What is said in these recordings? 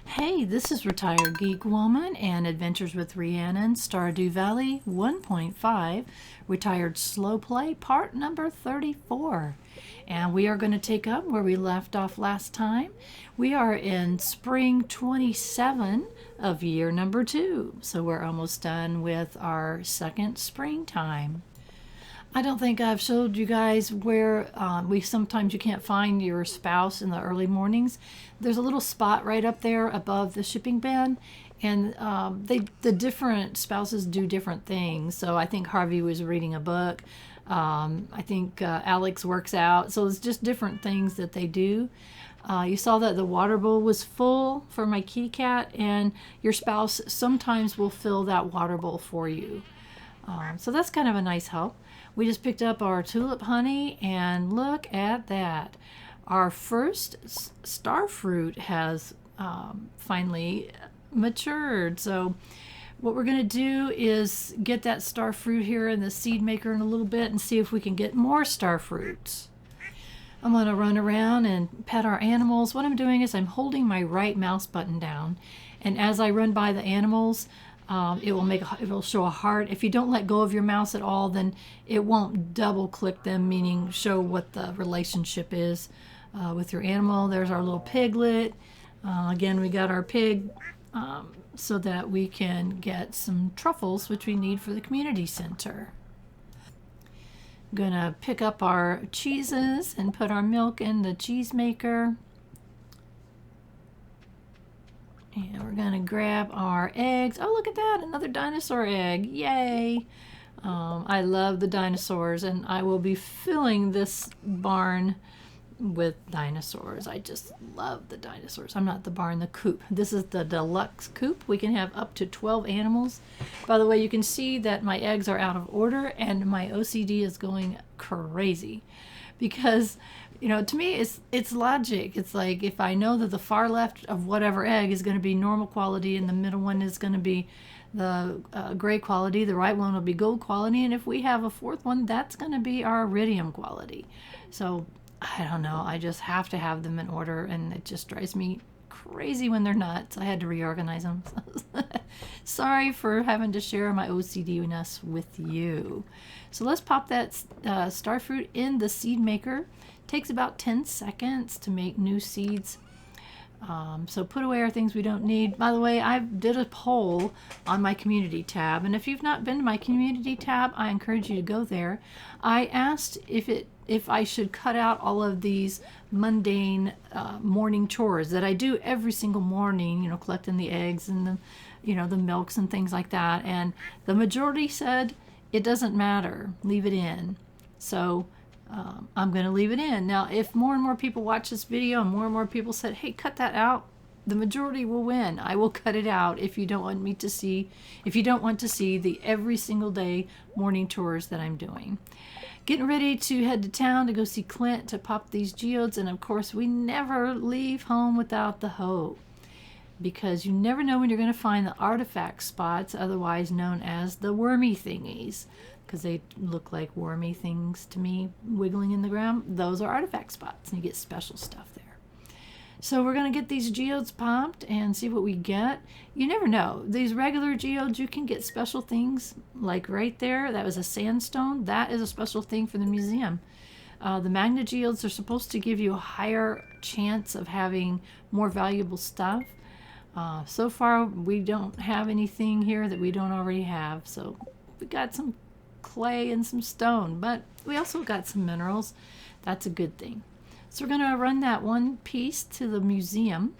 Hey, this is Retired Geek Woman and Adventures with Rhiannon, Stardew Valley 1.5, Retired Slow Play, part number 34. And we are going to take up where we left off last time. We are in spring 27 of year number 2. So we're almost done with our second springtime. I don't think I've showed you guys where sometimes you can't find your spouse in the early mornings. There's a little spot right up there above the shipping bin, and the different spouses do different things. So I think Harvey was reading a book. I think Alex works out. So it's just different things that they do. You saw that the water bowl was full for my kitty cat, and your spouse sometimes will fill that water bowl for you. So that's kind of a nice help. We just picked up our tulip honey, and look at that. Our first star fruit has finally matured. So what we're going to do is get that star fruit here in the seed maker in a little bit and see if we can get more star fruits. I'm going to run around and pet our animals. What I'm doing is I'm holding my right mouse button down, and as I run by the animals, it will show a heart. If you don't let go of your mouse at all, then it won't double click them, meaning show what the relationship is with your animal. There's our little piglet. Again, we got our pig so that we can get some truffles, which we need for the community center. I'm gonna pick up our cheeses and put our milk in the cheese maker. And we're going to grab our eggs. Oh, look at that. Another dinosaur egg. Yay. I love the dinosaurs, and I will be filling this barn with dinosaurs. I just love the dinosaurs. I'm not the barn, the coop. This is the deluxe coop. We can have up to 12 animals. By the way, you can see that my eggs are out of order, and my OCD is going crazy because to me, it's logic. It's like if I know that the far left of whatever egg is going to be normal quality and the middle one is going to be the gray quality, the right one will be gold quality, and if we have a fourth one, that's going to be our iridium quality. So I don't know. I just have to have them in order, and it just drives me crazy when they're not. So I had to reorganize them. Sorry for having to share my OCD-ness with you. So let's pop that star fruit in the seed maker. Takes about 10 seconds to make new seeds. So put away our things we don't need. By the way, I did a poll on my community tab, and if you've not been to my community tab, I encourage you to go there. I asked if I should cut out all of these mundane morning chores that I do every single morning, collecting the eggs and the milks and things like that, and the majority said it doesn't matter, leave it in. So I'm going to leave it in. Now, if more and more people watch this video and more people said, hey, cut that out, the majority will win. I will cut it out if you don't want to see the every single day morning tours that I'm doing. Getting ready to head to town to go see Clint to pop these geodes. And of course, we never leave home without the hoe, because you never know when you're going to find the artifact spots, otherwise known as the wormy thingies, because they look like wormy things to me wiggling in the ground. Those are artifact spots, and you get special stuff there. So we're going to get these geodes popped and see what we get. You never know. These regular geodes, you can get special things, like right there. That was a sandstone. That is a special thing for the museum. The magnet geodes are supposed to give you a higher chance of having more valuable stuff. So far, we don't have anything here that we don't already have. So we got some clay and some stone, but we also got some minerals. That's a good thing. So we're going to run that one piece to the museum.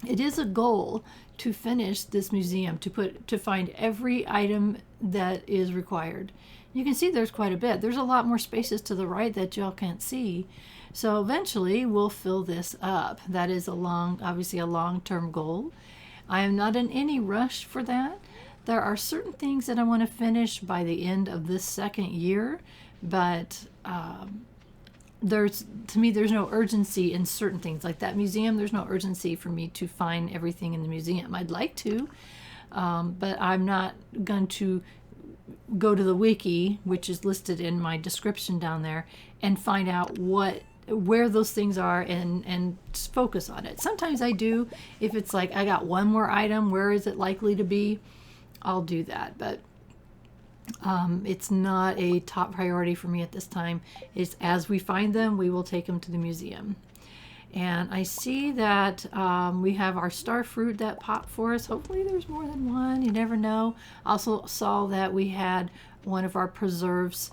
It is a goal to finish this museum, to find every item that is required. You can see there's quite a bit. There's a lot more spaces to the right that y'all can't see. So eventually we'll fill this up. That is obviously a long-term goal. I am not in any rush for that. There are certain things that I want to finish by the end of this second year, but there's no urgency in certain things. Like that museum, there's no urgency for me to find everything in the museum. I'd like to, but I'm not going to go to the wiki, which is listed in my description down there, and find out what where those things are and focus on it. Sometimes I do, if it's like I got one more item, where is it likely to be? I'll do that, but it's not a top priority for me at this time. It's as we find them, we will take them to the museum. And I see that we have our star fruit that popped for us. Hopefully there's more than one. You never know. Also saw that we had one of our preserves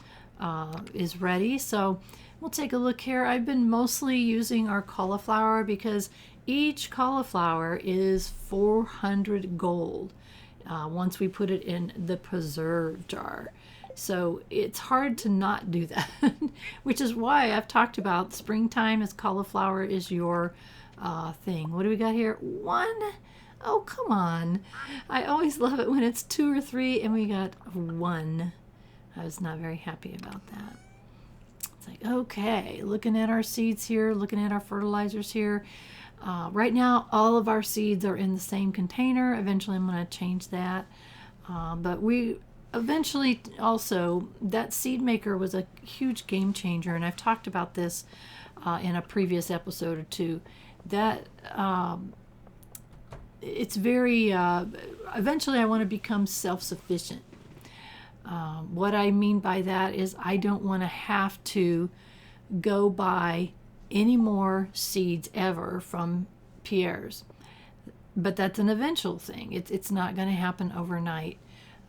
is ready. So we'll take a look here. I've been mostly using our cauliflower because each cauliflower is 400 gold once we put it in the preserve jar. So it's hard to not do that, which is why I've talked about springtime as cauliflower is your thing. What do we got here? One? Oh, come on. I always love it when it's 2 or 3 and we got 1. I was not very happy about that. It's like, okay, looking at our seeds here, looking at our fertilizers here. Right now, all of our seeds are in the same container. Eventually, I'm going to change that. But we eventually also, that seed maker was a huge game changer. And I've talked about this in a previous episode or two. That it's very, eventually I want to become self-sufficient. What I mean by that is I don't want to have to go buy any more seeds ever from Pierre's. But that's an eventual thing. It's not going to happen overnight.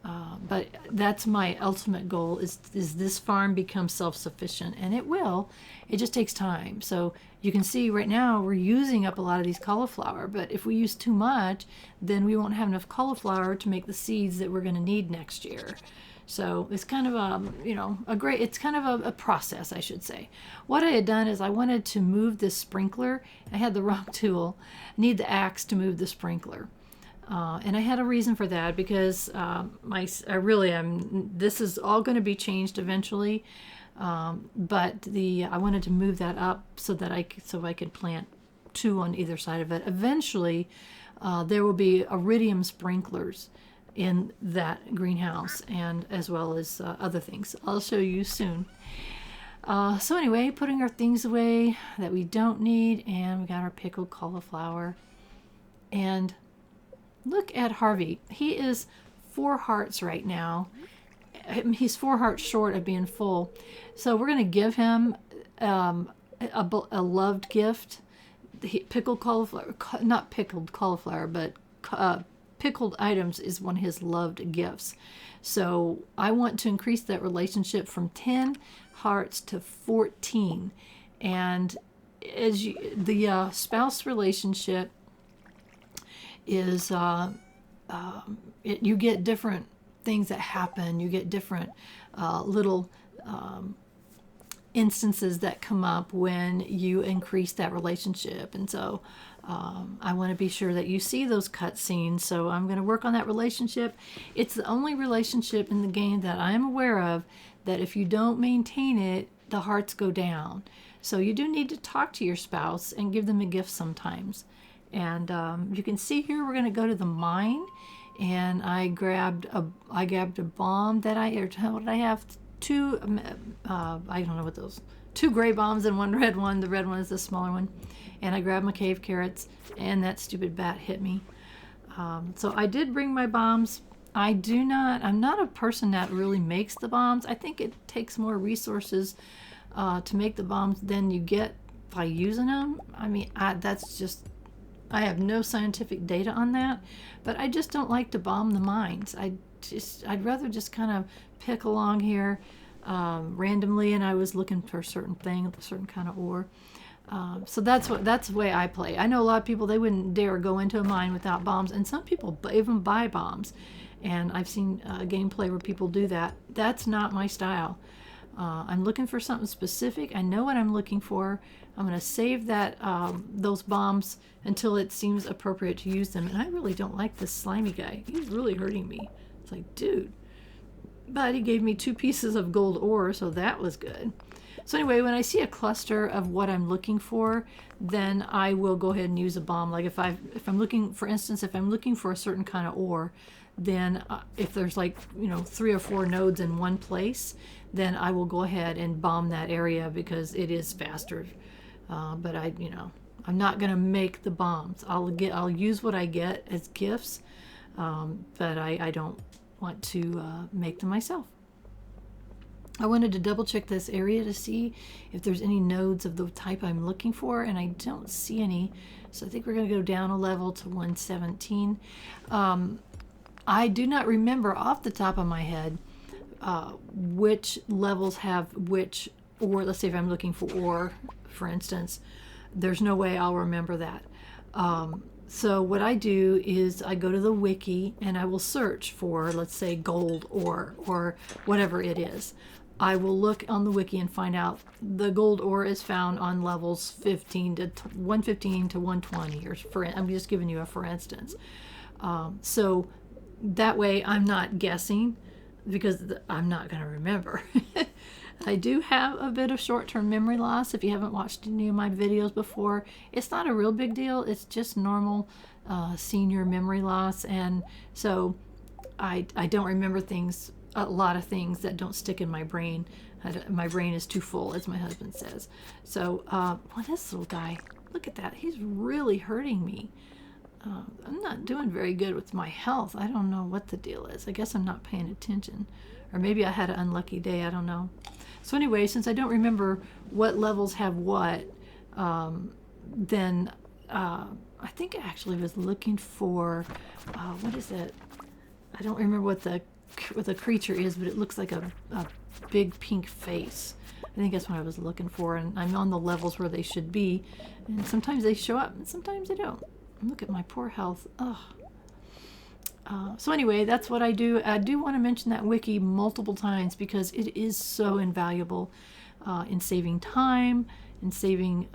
But that's my ultimate goal is this farm become self-sufficient, and it will. It just takes time. So you can see right now we're using up a lot of these cauliflower, but if we use too much, then we won't have enough cauliflower to make the seeds that we're going to need next year. So it's kind of it's kind of a process, I should say. What I had done is I wanted to move this sprinkler. I had the wrong tool. I need the axe to move the sprinkler. And I had a reason for that because this is all going to be changed eventually. But I wanted to move that up so that I could plant 2 on either side of it. Eventually, there will be iridium sprinklers in that greenhouse, and as well as other things. I'll show you soon. So anyway, putting our things away that we don't need, and we got our pickled cauliflower. And look at Harvey. He is 4 hearts right now. He's 4 hearts short of being full. So we're going to give him a loved gift. Pickled cauliflower, not pickled cauliflower, but pickled items is one of his loved gifts. So I want to increase that relationship from 10 hearts to 14. And as the spouse relationship is, you get different things that happen. You get different little instances that come up when you increase that relationship. And so I want to be sure that you see those cut scenes. So I'm going to work on that relationship. It's the only relationship in the game that I'm aware of that if you don't maintain it, the hearts go down. So you do need to talk to your spouse and give them a gift sometimes. And you can see here we're going to go to the mine, and I grabbed a bomb that what did I have? 2 I don't know what those 2 gray bombs and 1 red one. The red one is the smaller one. And I grabbed my cave carrots, and that stupid bat hit me. So I did bring my bombs. I'm not a person that really makes the bombs. I think it takes more resources to make the bombs than you get by using them. I mean, I have no scientific data on that, but I just don't like to bomb the mines. I'd rather just kind of pick along here randomly, and I was looking for a certain thing, a certain kind of ore. So that's the way I play. I know a lot of people, they wouldn't dare go into a mine without bombs, and some people even buy bombs. And I've seen gameplay where people do that. That's not my style. I'm looking for something specific. I know what I'm looking for. I'm going to save those bombs until it seems appropriate to use them. And I really don't like this slimy guy. He's really hurting me. It's like, dude. But he gave me 2 pieces of gold ore, so that was good. So anyway, when I see a cluster of what I'm looking for, then I will go ahead and use a bomb. Like if I'm looking, for instance, if I'm looking for a certain kind of ore, then if there's 3 or 4 nodes in one place, then I will go ahead and bomb that area because it is faster But I'm not gonna make the bombs. I'll use what I get as gifts, but I don't want to make them myself. I wanted to double check this area to see if there's any nodes of the type I'm looking for, and I don't see any. So I think we're going to go down a level to 117. I do not remember off the top of my head which levels have which ore. Let's say if I'm looking for ore, for instance, there's no way I'll remember that. So what I do is I go to the wiki and I will search for, let's say, gold ore or whatever it is. I will look on the wiki and find out the gold ore is found on levels 15 to 115 to 120, or I'm just giving you a for instance. So that way I'm not guessing, because I'm not going to remember. I do have a bit of short-term memory loss. If you haven't watched any of my videos before, it's not a real big deal. It's just normal senior memory loss, and so I don't remember things. A lot of things that don't stick in my brain. My brain is too full, as my husband says. So, this little guy, look at that. He's really hurting me. I'm not doing very good with my health. I don't know what the deal is. I guess I'm not paying attention. Or maybe I had an unlucky day. I don't know. So anyway, since I don't remember what levels have what, then I think I actually was looking for, what is it? I don't remember what the creature is, but it looks like a big pink face. I think that's what I was looking for, and I'm on the levels where they should be, and sometimes they show up and sometimes they don't. Look at my poor health. Ugh. So anyway, that's what I do. I do want to mention that wiki multiple times because it is so invaluable in saving time, in saving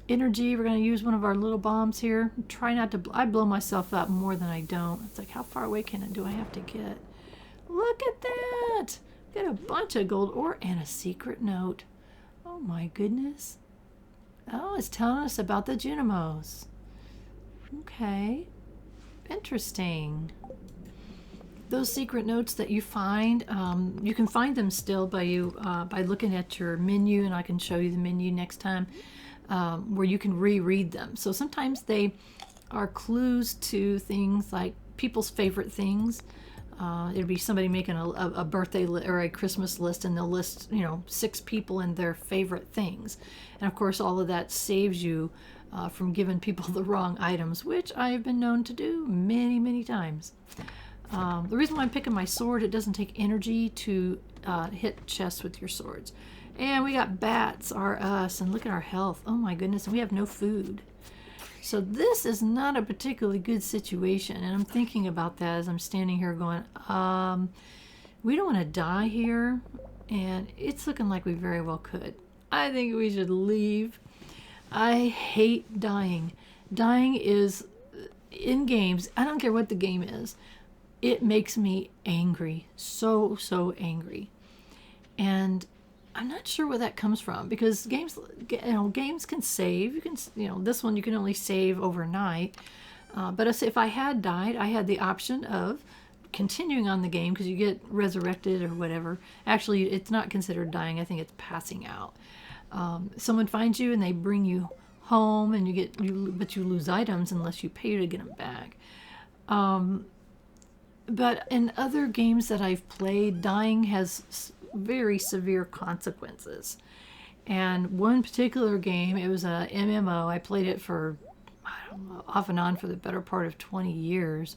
energy. We're going to use one of our little bombs here. Try not to, I blow myself up more than I don't. It's like, how far away do I have to get? Look at that! Got a bunch of gold ore and a secret note. Oh my goodness. Oh, it's telling us about the Junimos. Okay. Interesting. Those secret notes that you find, you can find them still by looking at your menu, and I can show you the menu next time, where you can reread them. So sometimes they are clues to things like people's favorite things. It'd be somebody making a birthday or a Christmas list, and they'll list 6 people and their favorite things, and of course all of that saves you from giving people the wrong items, which I have been known to do many times. The reason why I'm picking my sword, it doesn't take energy to hit chests with your swords. And we got bats are us, and look at our health. Oh my goodness, and we have no food. So this is not a particularly good situation, and I'm thinking about that as I'm standing here going, we don't want to die here, and it's looking like we very well could. I think we should leave. I hate dying. Dying is, in games, I don't care what the game is, it makes me angry. So angry. And I'm not sure where that comes from, because games can save. You can, this one you can only save overnight. But if I had died, I had the option of continuing on the game, because you get resurrected or whatever. Actually, it's not considered dying. I think it's passing out. Someone finds you and they bring you home, and but you lose items unless you pay to get them back. But in other games that I've played, dying has very severe consequences. And one particular game, it was a MMO. I played it for, I don't know, off and on for the better part of 20 years.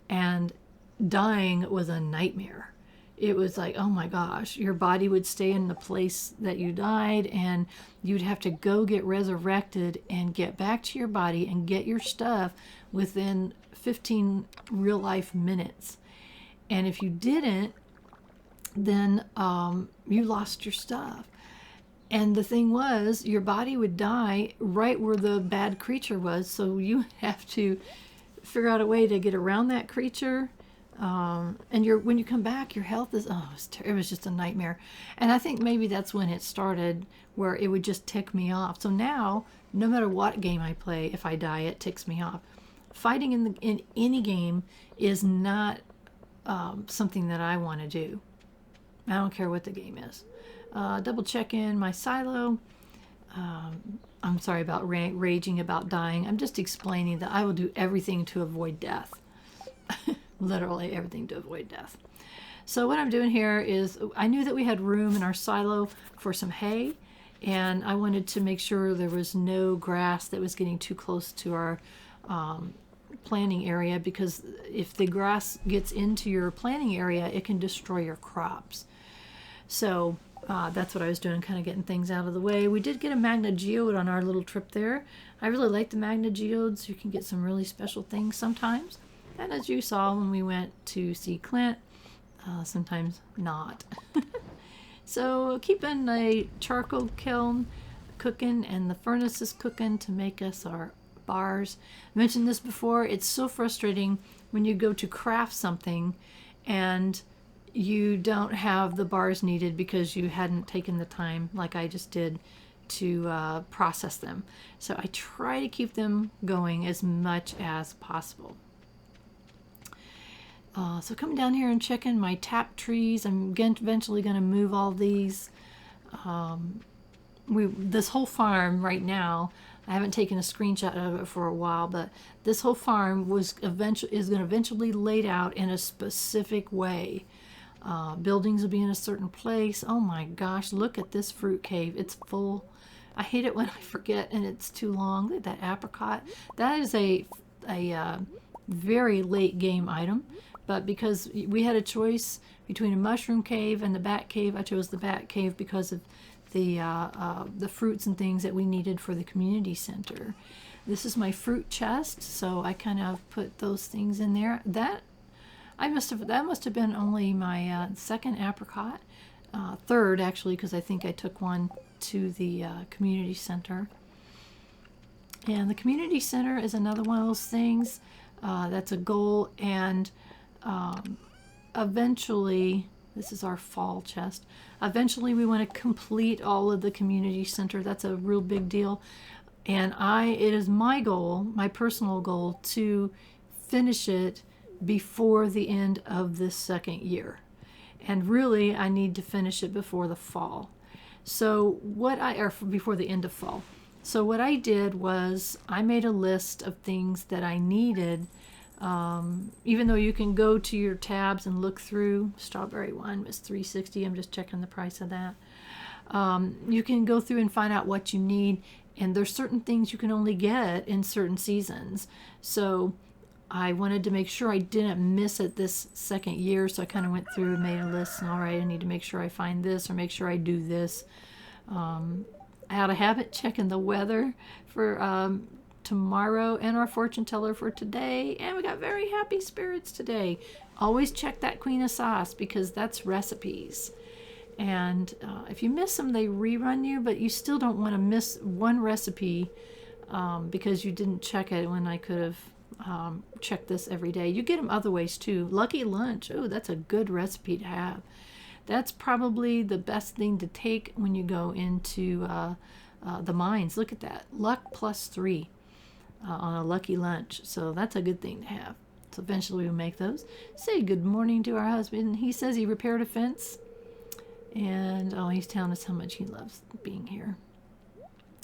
And dying was a nightmare. It was like, oh my gosh, your body would stay in the place that you died, and you'd have to go get resurrected and get back to your body and get your stuff within 15 real life minutes. And if you didn't, then you lost your stuff. And the thing was, your body would die right where the bad creature was, so you have to figure out a way to get around that creature. And when you come back, your health is, it was just a nightmare. And I think maybe that's when it started, where it would just tick me off. So now, no matter what game I play, if I die, it ticks me off. Fighting in any game is not something that I want to do. I don't care what the game is. Double check in my silo. I'm sorry about raging about dying. I'm just explaining that I will do everything to avoid death. Literally everything to avoid death. So what I'm doing here is, I knew that we had room in our silo for some hay, and I wanted to make sure there was no grass that was getting too close to our planting area, because if the grass gets into your planting area, it can destroy your crops. So that's what I was doing, kind of getting things out of the way. We did get a magna geode on our little trip there. I really like the magna geodes. You can get some really special things sometimes. And as you saw when we went to see Clint, sometimes not. So keeping a charcoal kiln cooking, and the furnace is cooking to make us our bars. I mentioned this before. It's so frustrating when you go to craft something and you don't have the bars needed because you hadn't taken the time, like I just did, to process them. So I try to keep them going as much as possible. So coming down here and checking my tap trees. I'm eventually going to move all these. This whole farm right now, I haven't taken a screenshot of it for a while, but this whole farm is going to eventually laid out in a specific way. Buildings will be in a certain place. Oh my gosh, look at this fruit cave. It's full. I hate it when I forget and it's too long. Look at that apricot. That is a very late game item, but because we had a choice between a mushroom cave and the bat cave, I chose the bat cave because of the fruits and things that we needed for the community center. This is my fruit chest, so I kind of put those things in there. That must have been only my second apricot, third actually, because I think I took one to the community center. And the community center is another one of those things that's a goal, and eventually, this is our fall chest. Eventually, we want to complete all of the community center. That's a real big deal. And it is my goal, my personal goal, to finish it before the end of this second year. And really, I need to finish it before the fall. So before the end of fall. So what I did was I made a list of things that I needed. Even though you can go to your tabs and look through, strawberry one was $3.60. I'm just checking the price of that. You can go through and find out what you need, and there's certain things you can only get in certain seasons. So I wanted to make sure I didn't miss it this second year, so I kind of went through and made a list, and all right, I need to make sure I find this or make sure I do this. I had a habit checking the weather for tomorrow and our fortune teller for today, and we got very happy spirits today. Always check that Queen of Sauce, because that's recipes, and if you miss them, they rerun you, but you still don't want to miss one recipe because you didn't check it when I could have checked this every day. You get them other ways too. Lucky Lunch, oh, that's a good recipe to have. That's probably the best thing to take when you go into the mines. Look at that, luck +3 on a Lucky Lunch. So that's a good thing to have. So eventually we'll make those. Say good morning to our husband. He says he repaired a fence. And he's telling us how much he loves being here.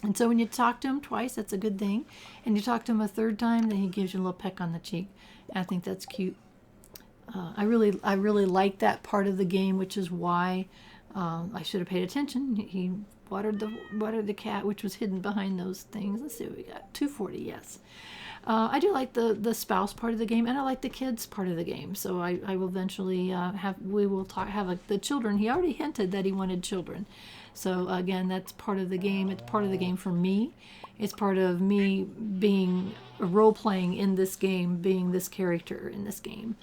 And so when you talk to him twice, that's a good thing. And you talk to him a third time, then he gives you a little peck on the cheek. And I think that's cute. I really like that part of the game, which is why I should have paid attention. He watered the cat, which was hidden behind those things. Let's see what we got. 240, yes. I do like the spouse part of the game, and I like the kids part of the game. So I will eventually have the children. He already hinted that he wanted children. So again, that's part of the game. It's part of the game for me. It's part of me being role-playing in this game, being this character in this game.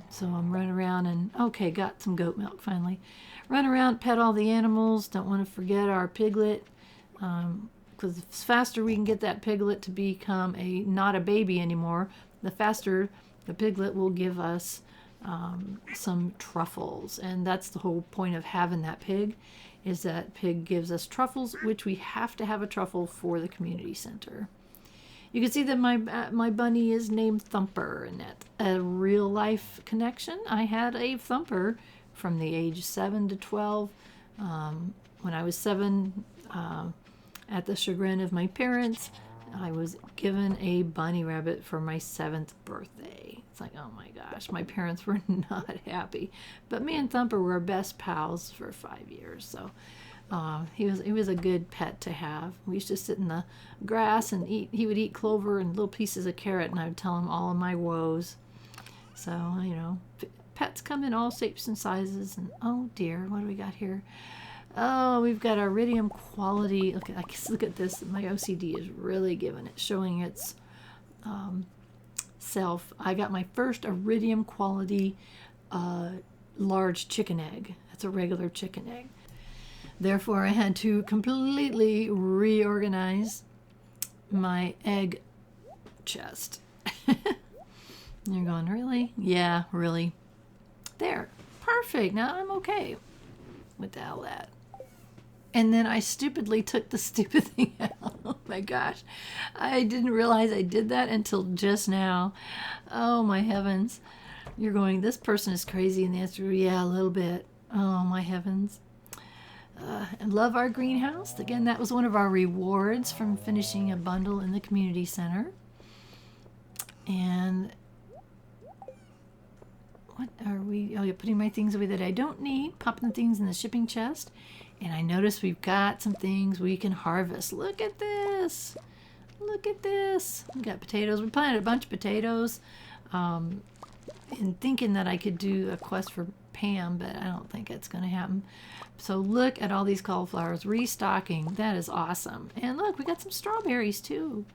So I'm running around and, okay, got some goat milk finally. Run around, pet all the animals. Don't want to forget our piglet. Because the faster we can get that piglet to become not a baby anymore, the faster the piglet will give us some truffles. And that's the whole point of having that pig, is that pig gives us truffles, which we have to have a truffle for the community center. You can see that my bunny is named Thumper, and that's a real life connection. I had a Thumper from the age 7 to 12. When I was 7, at the chagrin of my parents, I was given a bunny rabbit for my 7th birthday. It's like, oh my gosh, my parents were not happy. But me and Thumper were best pals for 5 years, so he was a good pet to have. We used to sit in the grass and eat. He would eat clover and little pieces of carrot, and I would tell him all of my woes. So, you know, pets come in all shapes and sizes. And oh dear, what do we got here? Oh, we've got iridium quality. Look at this. My OCD is really giving it, showing its self. I got my first iridium quality large chicken egg. That's a regular chicken egg. Therefore, I had to completely reorganize my egg chest. You're going, really? Yeah, really. There. Perfect. Now I'm okay with all that. And then I stupidly took the stupid thing out. Oh my gosh. I didn't realize I did that until just now. Oh my heavens. You're going, this person is crazy. And the answer, yeah, a little bit. Oh my heavens. And love our greenhouse. Again, that was one of our rewards from finishing a bundle in the community center. And what are we? Oh, you're putting my things away that I don't need. Popping the things in the shipping chest. And I noticed we've got some things we can harvest. Look at this. Look at this. We got potatoes. We planted a bunch of potatoes. And thinking that I could do a quest for Pam, but I don't think it's going to happen. So look at all these cauliflowers restocking. That is awesome. And look, we got some strawberries too.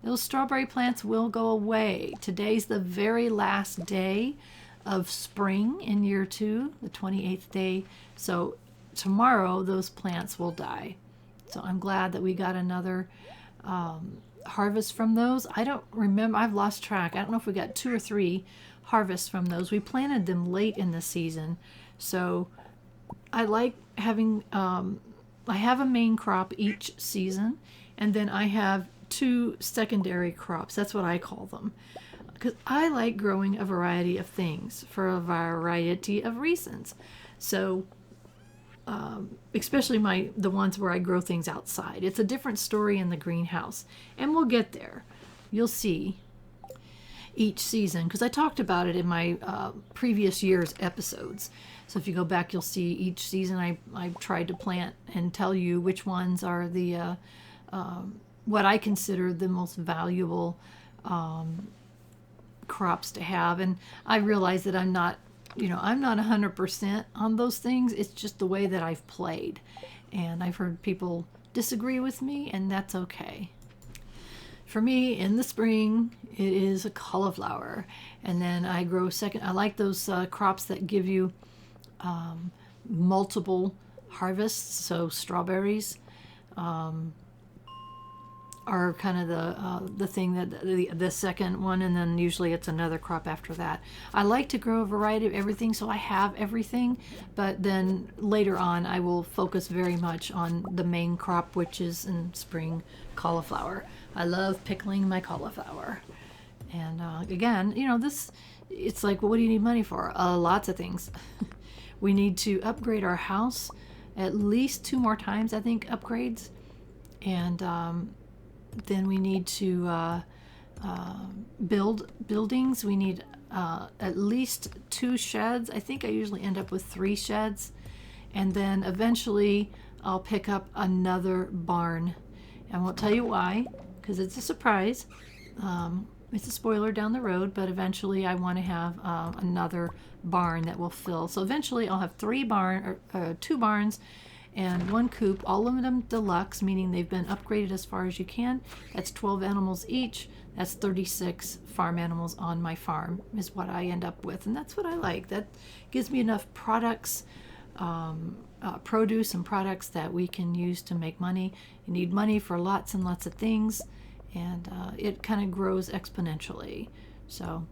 Those strawberry plants will go away. Today's the very last day of spring in year 2, the 28th day. So tomorrow those plants will die. So I'm glad that we got another harvest from those. I don't remember. I've lost track. I don't know if we got 2 or 3 harvests from those. We planted them late in the season. So I like having, I have a main crop each season, and then I have 2 secondary crops. That's what I call them. Because I like growing a variety of things for a variety of reasons. So, especially the ones where I grow things outside. It's a different story in the greenhouse. And we'll get there. You'll see each season, because I talked about it in my previous year's episodes. So if you go back, you'll see each season I tried to plant and tell you which ones are the what I consider the most valuable crops to have. And I realize that I'm not 100% on those things. It's just the way that I've played. And I've heard people disagree with me, and that's okay. For me, in the spring, it is a cauliflower. And then I grow I like those crops that give you multiple harvests. So strawberries are kind of the thing that the second one, and then usually it's another crop after that. I like to grow a variety of everything, so I have everything, but then later on I will focus very much on the main crop, which is in spring, cauliflower. I love pickling my cauliflower. And again, it's like, well, what do you need money for? Lots of things. We need to upgrade our house at least 2 more times, I think, upgrades. And then we need to build buildings. We need at least 2 sheds. I think I usually end up with 3 sheds. And then eventually I'll pick up another barn. I won't tell you why, because it's a surprise. It's a spoiler down the road, but eventually I want to have another barn that will fill. So eventually I'll have 2 barns and 1 coop, all of them deluxe, meaning they've been upgraded as far as you can. That's 12 animals each. That's 36 farm animals on my farm is what I end up with. And that's what I like. That gives me enough products, produce and products that we can use to make money. You need money for lots and lots of things, and it kind of grows exponentially. So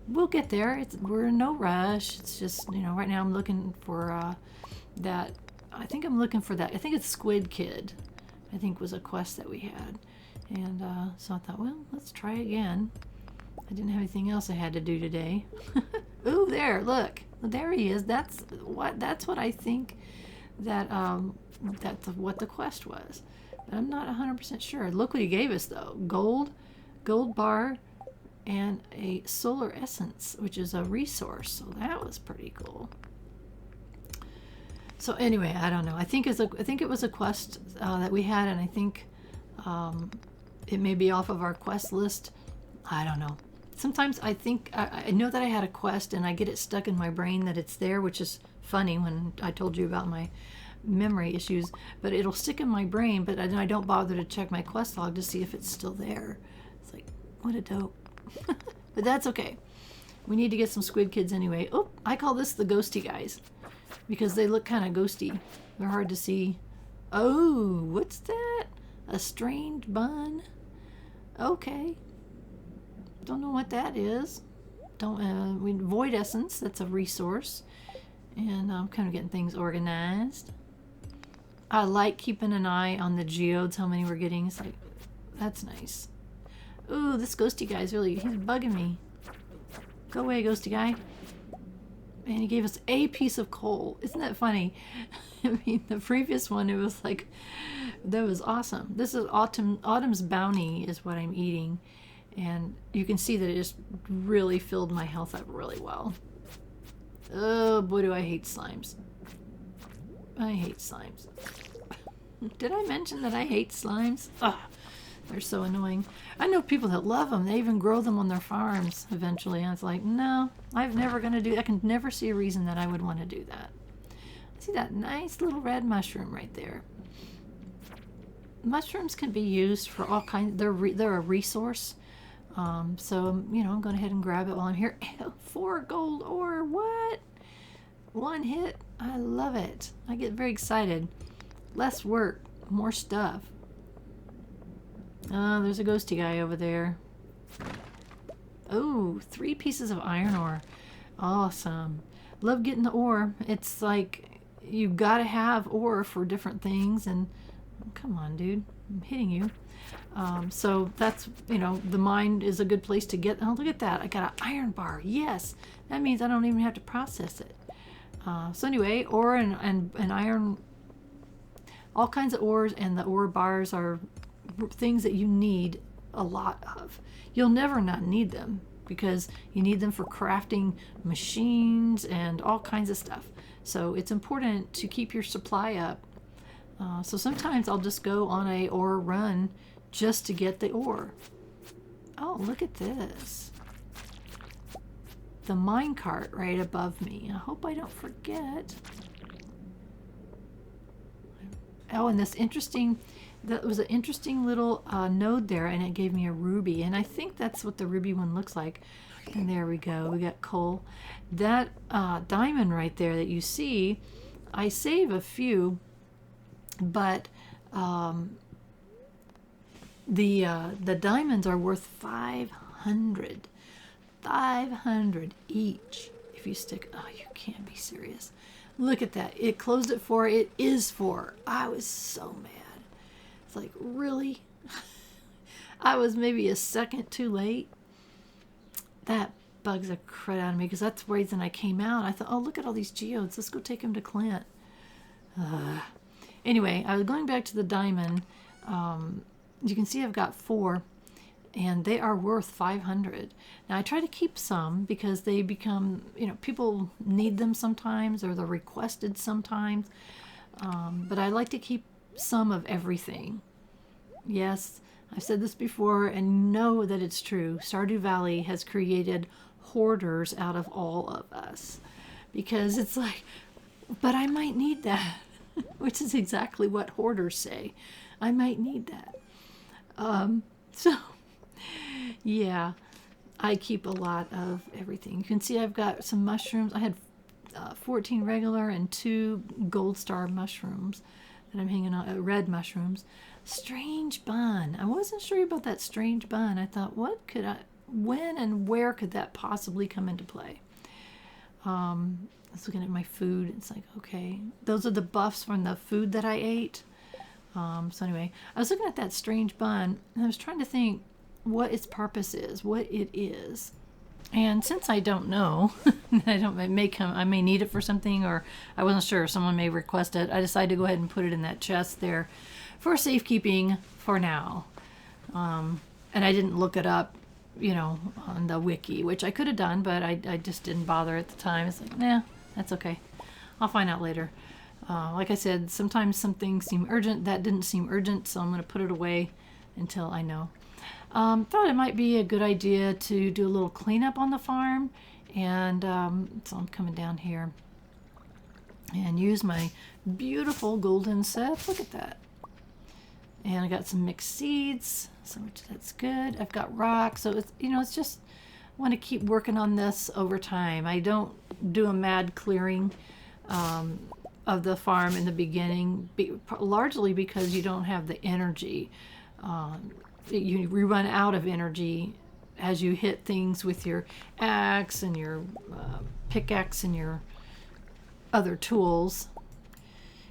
we'll get there. We're in no rush. It's just, right now I'm looking for that. I think I'm looking for that. I think it's Squid Kid, I think was a quest that we had. And so I thought, well, let's try again. I didn't have anything else I had to do today. Ooh, there, look. There he is. That's what I think that that's what the quest was. But I'm not 100% sure. Look what he gave us though. Gold bar, and a solar essence, which is a resource. So that was pretty cool. So anyway, I don't know. I think it was a quest that we had, and I think it may be off of our quest list. I don't know. Sometimes I think I know that I had a quest, and I get it stuck in my brain that it's there, which is funny when I told you about my memory issues. But it'll stick in my brain, but I don't bother to check my quest log to see if it's still there. It's like, what a dope. But that's okay. We need to get some squid kids anyway. Oh, I call this the ghosty guys because they look kind of ghosty. They're hard to see. Oh, what's that? A strange bun? Okay. Don't know what that is. Void essence, that's a resource. And I'm kind of getting things organized. I like keeping an eye on the geodes, how many we're getting. It's like, that's nice. Ooh, this ghosty guy's he's bugging me. Go away, ghosty guy. And he gave us a piece of coal. Isn't that funny? I mean, the previous one, it was like, that was awesome. This is Autumn's Bounty is what I'm eating. And you can see that it just really filled my health up really well. Oh, boy, do I hate slimes. I hate slimes. Did I mention that I hate slimes? Ugh. They're so annoying. I know people that love them. They even grow them on their farms eventually. And it's like, no, I'm never going to do that. I can never see a reason that I would want to do that. See that nice little red mushroom right there. Mushrooms can be used for all kinds. They're a resource. So, I'm going ahead and grab it while I'm here. 4 gold ore. What? 1 hit. I love it. I get very excited. Less work. More stuff. There's a ghosty guy over there. Oh, 3 pieces of iron ore. Awesome. Love getting the ore. It's like you gotta have ore for different things. And come on, dude. I'm hitting you. So that's, the mine is a good place to get. Oh, look at that. I got an iron bar. Yes. That means I don't even have to process it. So anyway, ore and iron, all kinds of ores, and the ore bars are things that you need a lot of. You'll never not need them because you need them for crafting machines and all kinds of stuff. So it's important to keep your supply up. So sometimes I'll just go on a ore run just to get the ore. Oh, look at this. The mine cart right above me. I hope I don't forget. Oh, and that was an interesting little node there, and it gave me a ruby, and I think that's what the ruby one looks like. And there we go, we got coal. That diamond right there that you see, I save a few, but the diamonds are worth 500 each if you stick. Oh, you can't be serious. Look at that. It closed at 4. It is 4. I was so mad. It's like, really? I was maybe a second too late. That bugs the crud out of me because that's the reason I came out. I thought, oh, look at all these geodes. Let's go take them to Clint. Anyway, I was going back to the diamond. You can see I've got 4, and they are worth 500. Now I try to keep some because they become, people need them sometimes, or they're requested sometimes. But I like to keep some of everything. Yes, I've said this before and know that it's true. Stardew Valley has created hoarders out of all of us because it's like, but I might need that, which is exactly what hoarders say. I might need that. So yeah, I keep a lot of everything. You can see I've got some mushrooms. I had 14 regular and 2 gold star mushrooms that I'm hanging on, red mushrooms. Strange bun. I wasn't sure about that strange bun. I thought, when and where could that possibly come into play? I was looking at my food. It's like, okay, those are the buffs from the food that I ate. So anyway, I was looking at that strange bun, and I was trying to think what its purpose is, what it is. And since I don't know, I may need it for something, or I wasn't sure, someone may request it, I decided to go ahead and put it in that chest there for safekeeping for now. And I didn't look it up, on the wiki, which I could have done, but I just didn't bother at the time. It's like, nah, that's okay. I'll find out later. Like I said, sometimes some things seem urgent. That didn't seem urgent, so I'm going to put it away until I know. Thought it might be a good idea to do a little cleanup on the farm, and so I'm coming down here and use my beautiful golden set. Look at that. And I got some mixed seeds, so that's good. I've got rocks, so it's just want to keep working on this over time. I don't do a mad clearing of the farm in the beginning, largely because you don't have the energy. You run out of energy as you hit things with your axe and your pickaxe and your other tools.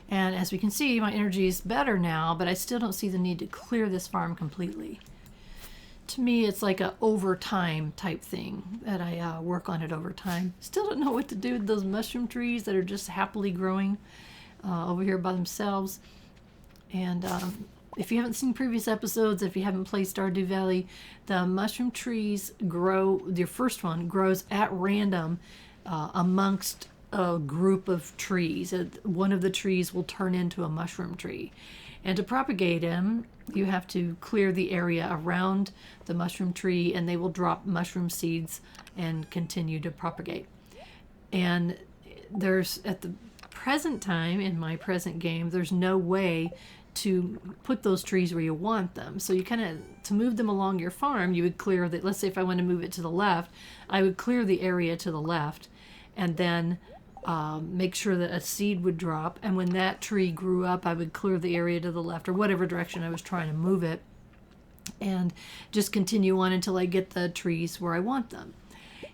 And as we can see, my energy is better now, but I still don't see the need to clear this farm completely. To me, it's like a overtime type thing that I work on it over time. Still don't know what to do with those mushroom trees that are just happily growing over here by themselves. And if you haven't seen previous episodes, if you haven't played Stardew Valley, the mushroom trees grow, your first one grows at random amongst a group of trees. One of the trees will turn into a mushroom tree. And to propagate them, you have to clear the area around the mushroom tree, and they will drop mushroom seeds and continue to propagate. And there's, at the present time, in my present game, there's no way to put those trees where you want them. So you kind of, to move them along your farm, you would clear that. Let's say if I want to move it to the left, I would clear the area to the left, and then make sure that a seed would drop. And when that tree grew up, I would clear the area to the left, or whatever direction I was trying to move it, and just continue on until I get the trees where I want them.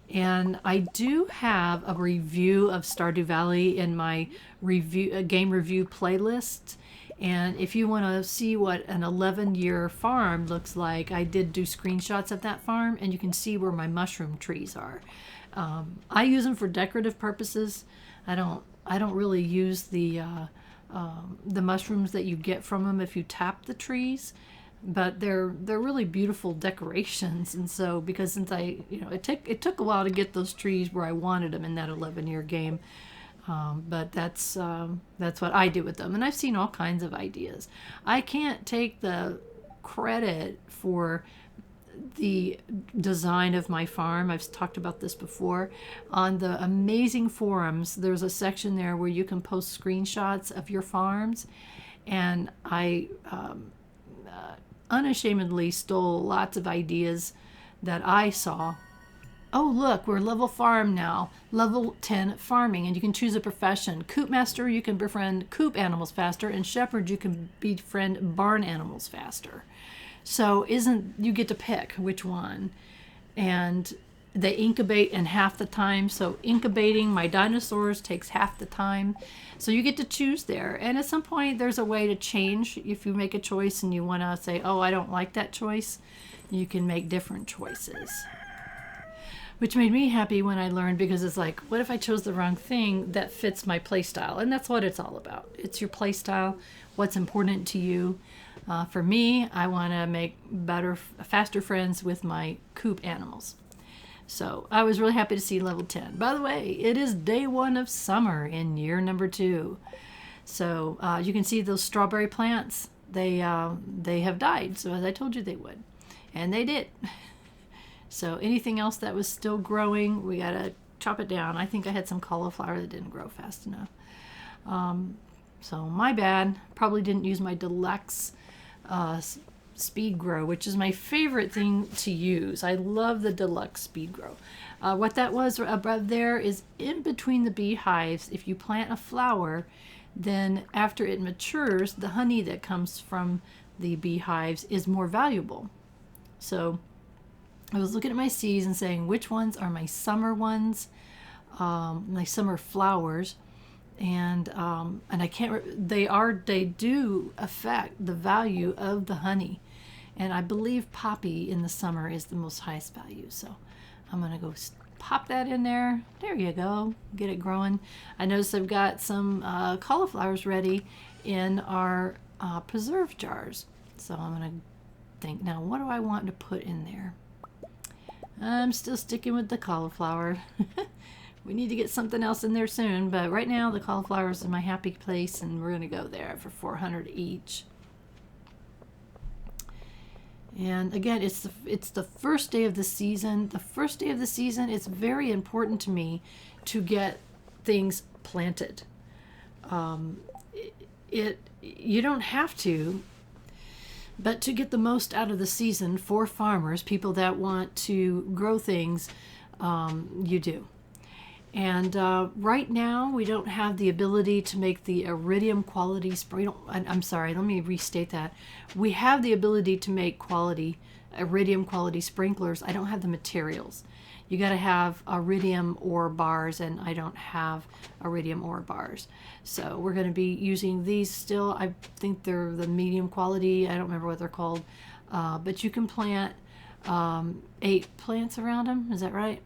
And I do have a review of Stardew Valley in my game review playlist. And if you want to see what an 11-year farm looks like, I did do screenshots of that farm, and you can see where my mushroom trees are. I use them for decorative purposes. I don't really use the mushrooms that you get from them if you tap the trees, but they're really beautiful decorations. And so, because since it took a while to get those trees where I wanted them in that 11-year game. But that's what I do with them. And I've seen all kinds of ideas. I can't take the credit for the design of my farm. I've talked about this before. On the amazing forums, there's a section there where you can post screenshots of your farms. And I unashamedly stole lots of ideas that I saw. Oh, look, we're level farm now. Level 10 farming, and you can choose a profession. Coop master, you can befriend coop animals faster, and shepherd, you can befriend barn animals faster. So you get to pick which one. And they incubate in half the time. So incubating my dinosaurs takes half the time. So you get to choose there. And at some point, there's a way to change. If you make a choice and you want to say, oh, I don't like that choice, you can make different choices. Which made me happy when I learned, because it's like, what if I chose the wrong thing that fits my play style? And that's what it's all about. It's your play style, what's important to you. For me, I want to make faster friends with my coop animals. So I was really happy to see level 10. By the way, it is day 1 of summer in year number 2. So you can see those strawberry plants. They have died, so as I told you they would. And they did. So anything else that was still growing, we got to chop it down. I think I had some cauliflower that didn't grow fast enough. So my bad. Probably didn't use my deluxe speed grow, which is my favorite thing to use. I love the deluxe speed grow. What that was above there is in between the beehives. If you plant a flower, then after it matures, the honey that comes from the beehives is more valuable. So I was looking at my seeds and saying, which ones are my summer ones, my summer flowers, and I can't. They do affect the value of the honey, and I believe poppy in the summer is the most highest value. So I'm going to go pop that in there. There you go. Get it growing. I noticed I've got some cauliflowers ready in our preserve jars. So I'm going to think, now what do I want to put in there? I'm still sticking with the cauliflower. We need to get something else in there soon, but right now the cauliflowers is my happy place, and we're going to go there for 400 each. And again, it's the first day of the season. The first day of the season, it's very important to me to get things planted. You don't have to, but to get the most out of the season for farmers, people that want to grow things, you do. And right now, we don't have the ability to make the iridium quality I'm sorry, let me restate that. We have the ability to make iridium quality sprinklers. I don't have the materials. You got to have iridium ore bars, and I don't have iridium ore bars. So we're going to be using these still. I think they're the medium quality. I don't remember what they're called. But you can plant 8 plants around them. Is that right?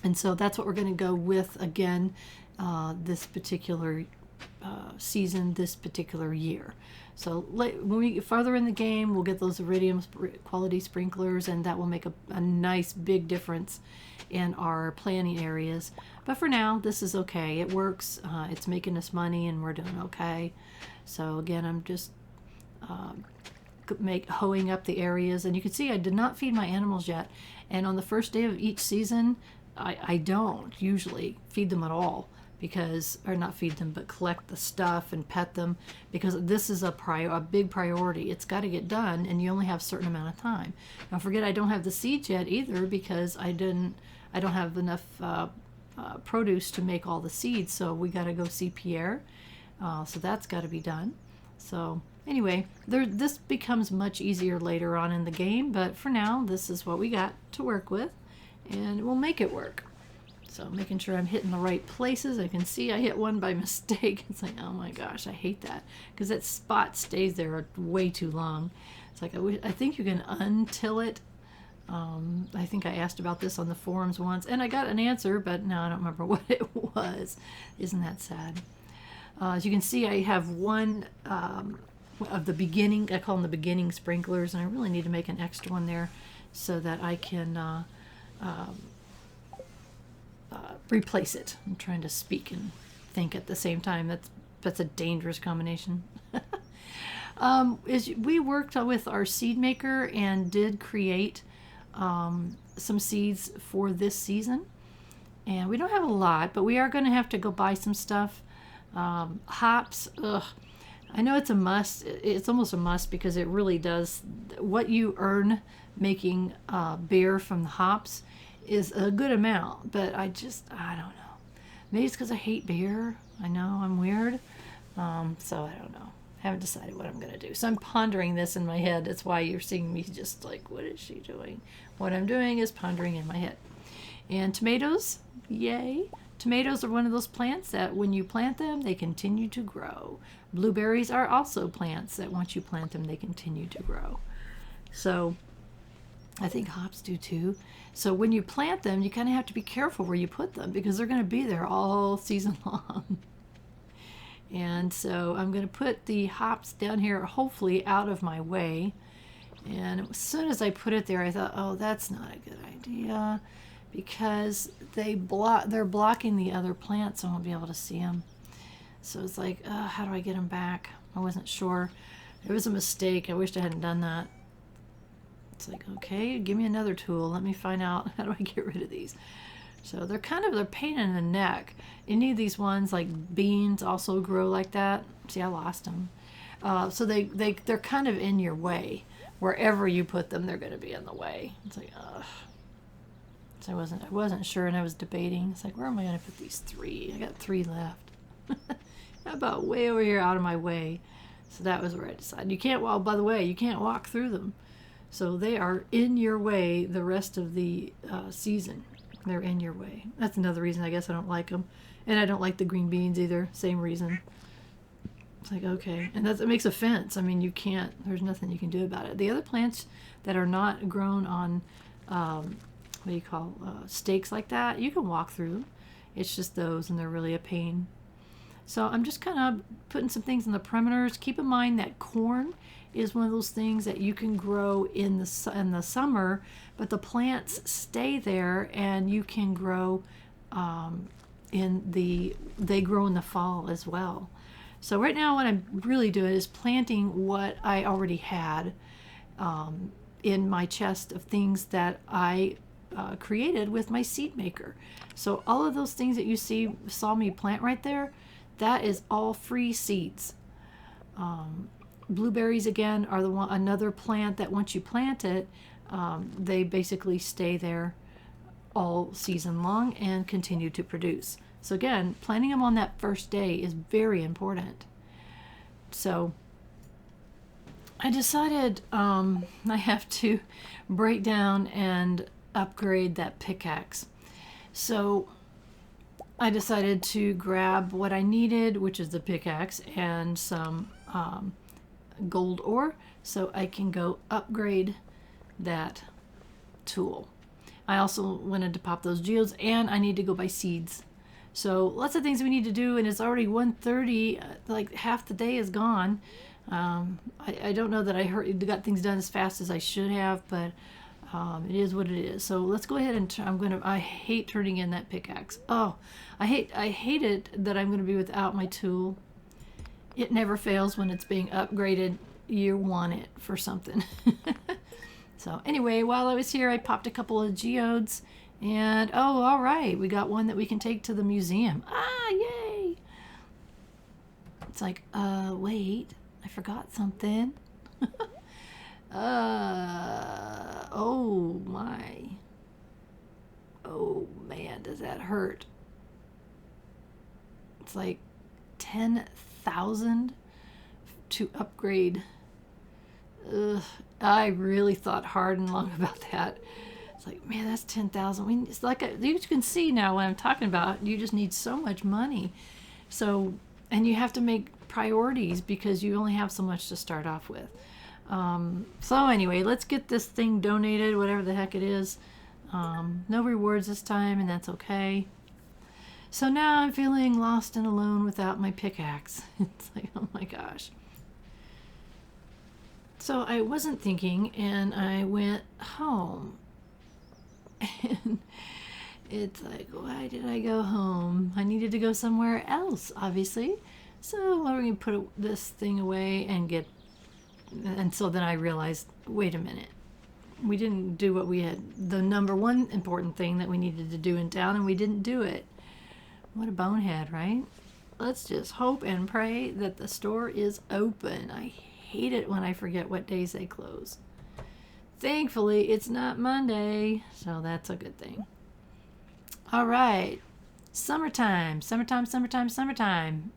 And so that's what we're going to go with again this particular season, this particular year. So when we get farther in the game, we'll get those iridium quality sprinklers, and that will make a nice big difference in our planting areas. But for now, this is okay. It works. It's making us money, and we're doing okay. So again, I'm just hoeing up the areas. And you can see I did not feed my animals yet. And on the first day of each season, I don't usually feed them at all, or not feed them, but collect the stuff and pet them, because this is a big priority. It's got to get done, and you only have a certain amount of time. Don't forget, I don't have the seeds yet either, because I don't have enough produce to make all the seeds. So we got to go see Pierre. So that's got to be done. So anyway, this becomes much easier later on in the game, but for now, this is what we got to work with, and we'll make it work. So making sure I'm hitting the right places. I can see I hit one by mistake. It's like, oh my gosh, I hate that, because that spot stays there way too long. It's like, I think you can untill it. I think I asked about this on the forums once, and I got an answer, but no, I don't remember what it was. Isn't that sad? As you can see, I have one of the beginning, I call them the beginning sprinklers, and I really need to make an extra one there so that I can replace it. I'm trying to speak and think at the same time. That's a dangerous combination. We worked with our seed maker and did create some seeds for this season, and we don't have a lot, but we are going to have to go buy some stuff. Hops, I know it's a must. It's almost a must, because it really does. What you earn making beer from the hops is a good amount, but I don't know. Maybe it's because I hate beer. I know, I'm weird. So I don't know. Haven't decided what I'm going to do. So I'm pondering this in my head. That's why you're seeing me just like, what is she doing? What I'm doing is pondering in my head. And tomatoes, yay. Tomatoes are one of those plants that when you plant them, they continue to grow. Blueberries are also plants that once you plant them, they continue to grow. So I think hops do too. So when you plant them, you kind of have to be careful where you put them, because they're going to be there all season long. And so I'm going to put the hops down here, hopefully out of my way. And as soon as I put it there, I thought, oh, that's not a good idea, because they're blocking the other plants, so I won't be able to see them. So it's like, how do I get them back? I wasn't sure. It was a mistake. I wished I hadn't done that. It's like, okay, give me another tool. Let me find out, how do I get rid of these? So they're pain in the neck. Any of these ones, like beans, also grow like that. See, I lost them. So they're kind of in your way. Wherever you put them, they're going to be in the way. It's like, ugh. So I wasn't sure, and I was debating. It's like, where am I going to put these 3? I got 3 left. How about way over here out of my way? So that was where I decided. You can't, well, by the way, you can't walk through them. So they are in your way the rest of the season. They're in your way. That's another reason I guess I don't like them. And I don't like the green beans either. Same reason. It's like, okay. And it makes a fence. I mean, there's nothing you can do about it. The other plants that are not grown on what do you call, stakes like that. You can walk through. It's just those, and they're really a pain. So I'm just kind of putting some things in the perimeters. Keep in mind that corn is one of those things that you can grow in the summer, but the plants stay there, and you can grow they grow in the fall as well. So right now what I'm really doing is planting what I already had in my chest of things that I created with my seed maker. So all of those things that you saw me plant right there, that is all free seeds. Blueberries again are another plant that once you plant it, they basically stay there all season long and continue to produce. So again, planting them on that first day is very important. So I decided I have to break down and upgrade that pickaxe. So I decided to grab what I needed, which is the pickaxe and some gold ore, so I can go upgrade that tool. I also wanted to pop those geodes, and I need to go buy seeds. So lots of things we need to do, and it's already 1:30, like half the day is gone. I don't know that I got things done as fast as I should have, but it is what it is. So let's go ahead and I hate turning in that pickaxe. Oh, I hate it that I'm gonna be without my tool. It never fails when it's being upgraded. You want it for something. So anyway, while I was here, I popped a couple of geodes, and oh, all right, we got one that we can take to the museum. Ah, yay! It's like, wait, I forgot something. Oh my. Oh man, does that hurt? It's like 10,000 to upgrade. Ugh, I really thought hard and long about that. It's like, man, that's 10,000. It's like you can see now what I'm talking about. You just need so much money. So, and you have to make priorities because you only have so much to start off with. So anyway, let's get this thing donated, whatever the heck it is. No rewards this time, and that's okay. So now I'm feeling lost and alone without my pickaxe. It's like, oh my gosh. So I wasn't thinking, and I went home. And it's like, why did I go home? I needed to go somewhere else, obviously. So we're going to put this thing away and so then I realized, wait a minute. We didn't do what we had, the number one important thing that we needed to do in town, and we didn't do it. What a bonehead, right? Let's just hope and pray that the store is open. I hate it when I forget what days they close. Thankfully, it's not Monday, so that's a good thing. All right. Summertime, summertime, summertime, summertime.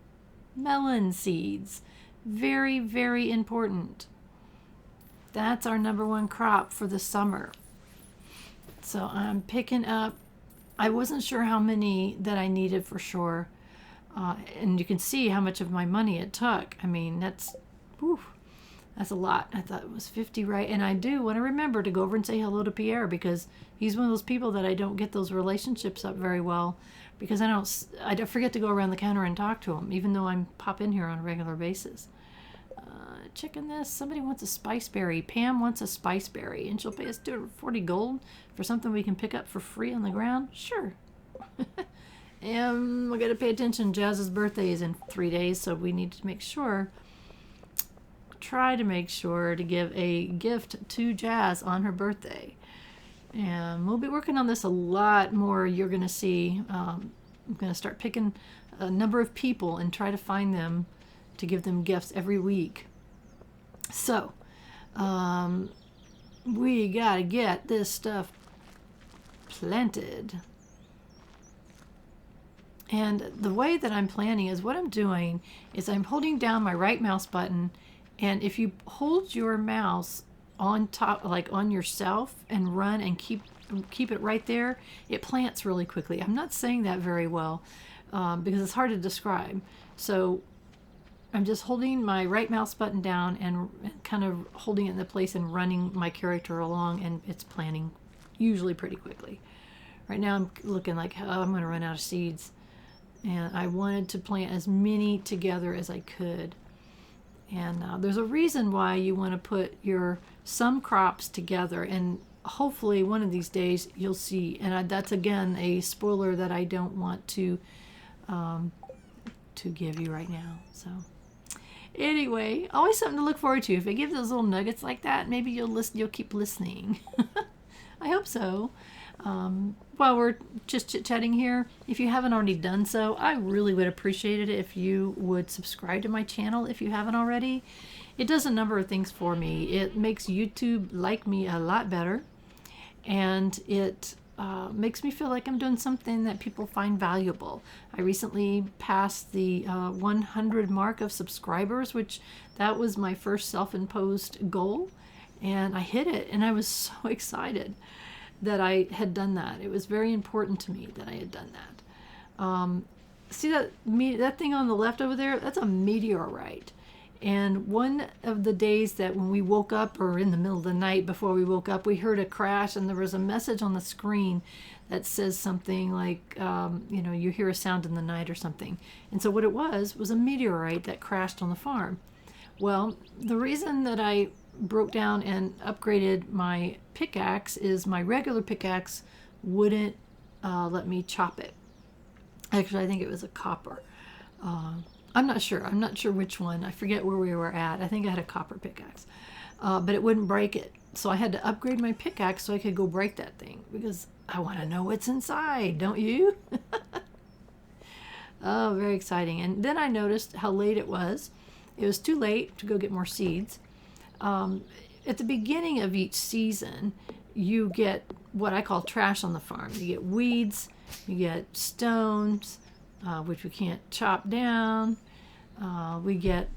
Melon seeds. Very, very important. That's our number one crop for the summer. So I'm picking up, I wasn't sure how many that I needed for sure. And you can see how much of my money it took. I mean, that's a lot. I thought it was 50, right? And I do want to remember to go over and say hello to Pierre, because he's one of those people that I don't get those relationships up very well, because I forget to go around the counter and talk to him, even though I pop in here on a regular basis. Checking this. Somebody wants a spice berry. Pam wants a spice berry, and she'll pay us 240 gold for something we can pick up for free on the ground. Sure. And we got to pay attention. Jazz's birthday is in 3 days, so we need to try to make sure to give a gift to Jazz on her birthday. And we'll be working on this a lot more. You're going to see. I'm going to start picking a number of people and try to find them to give them gifts every week. So, we got to get this stuff planted. And the way that I'm planning is, what I'm doing is I'm holding down my right mouse button, and if you hold your mouse on top, like on yourself, and run and keep it right there, it plants really quickly. I'm not saying that very well because it's hard to describe. So I'm just holding my right mouse button down and kind of holding it in the place and running my character along, and it's planting usually pretty quickly. Right now I'm looking like, oh, I'm going to run out of seeds. And I wanted to plant as many together as I could. And there's a reason why you want to put some crops together, and hopefully one of these days you'll see. And that's again a spoiler that I don't want to give you right now. So anyway, always something to look forward to. If I give those little nuggets like that, maybe you'll keep listening. I hope so. While we're just chit-chatting here, if you haven't already done so, I really would appreciate it if you would subscribe to my channel if you haven't already. It does a number of things for me. It makes YouTube like me a lot better, and it makes me feel like I'm doing something that people find valuable. I recently passed the 100 mark of subscribers, which that was my first self-imposed goal, and I hit it, and I was so excited that I had done that. It was very important to me that I had done that. See that thing on the left over there? That's a meteorite. And one of the days that when we woke up, or in the middle of the night before we woke up, we heard a crash, and there was a message on the screen that says something like, you hear a sound in the night or something. And so what it was a meteorite that crashed on the farm. Well, the reason that I broke down and upgraded my pickaxe is my regular pickaxe wouldn't let me chop it. Actually, I think it was a copper. I'm not sure which one. I forget where we were at. I think I had a copper pickaxe, but it wouldn't break it. So I had to upgrade my pickaxe so I could go break that thing, because I want to know what's inside, don't you? Oh, very exciting. And then I noticed how late it was. It was too late to go get more seeds. At the beginning of each season, you get what I call trash on the farm. You get weeds, you get stones, which we can't chop down. We get,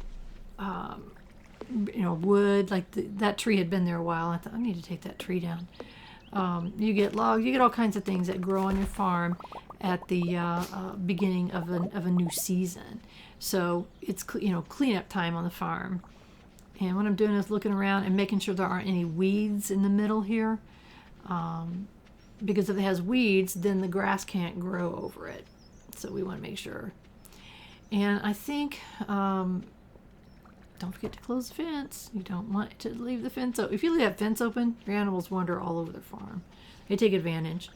wood. Like that tree had been there a while. I thought, I need to take that tree down. You get logs. You get all kinds of things that grow on your farm at the beginning of a new season. So it's cleanup time on the farm. And what I'm doing is looking around and making sure there aren't any weeds in the middle here. Because if it has weeds, then the grass can't grow over it. So we want to make sure. And I think, don't forget to close the fence. You don't want to leave the fence open. If you leave that fence open, your animals wander all over the farm. They take advantage.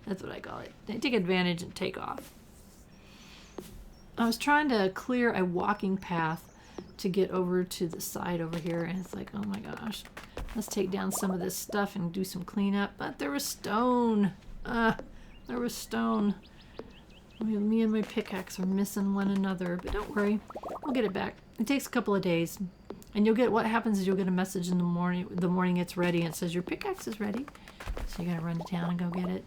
That's what I call it. They take advantage and take off. I was trying to clear a walking path to get over to the side over here, and it's like, oh my gosh, let's take down some of this stuff and do some cleanup. But there was stone. There was stone. Me and my pickaxe are missing one another, but don't worry, we'll get it back. It takes a couple of days, and what happens is you'll get a message in the morning it's ready, and it says your pickaxe is ready. So you gotta run to town and go get it.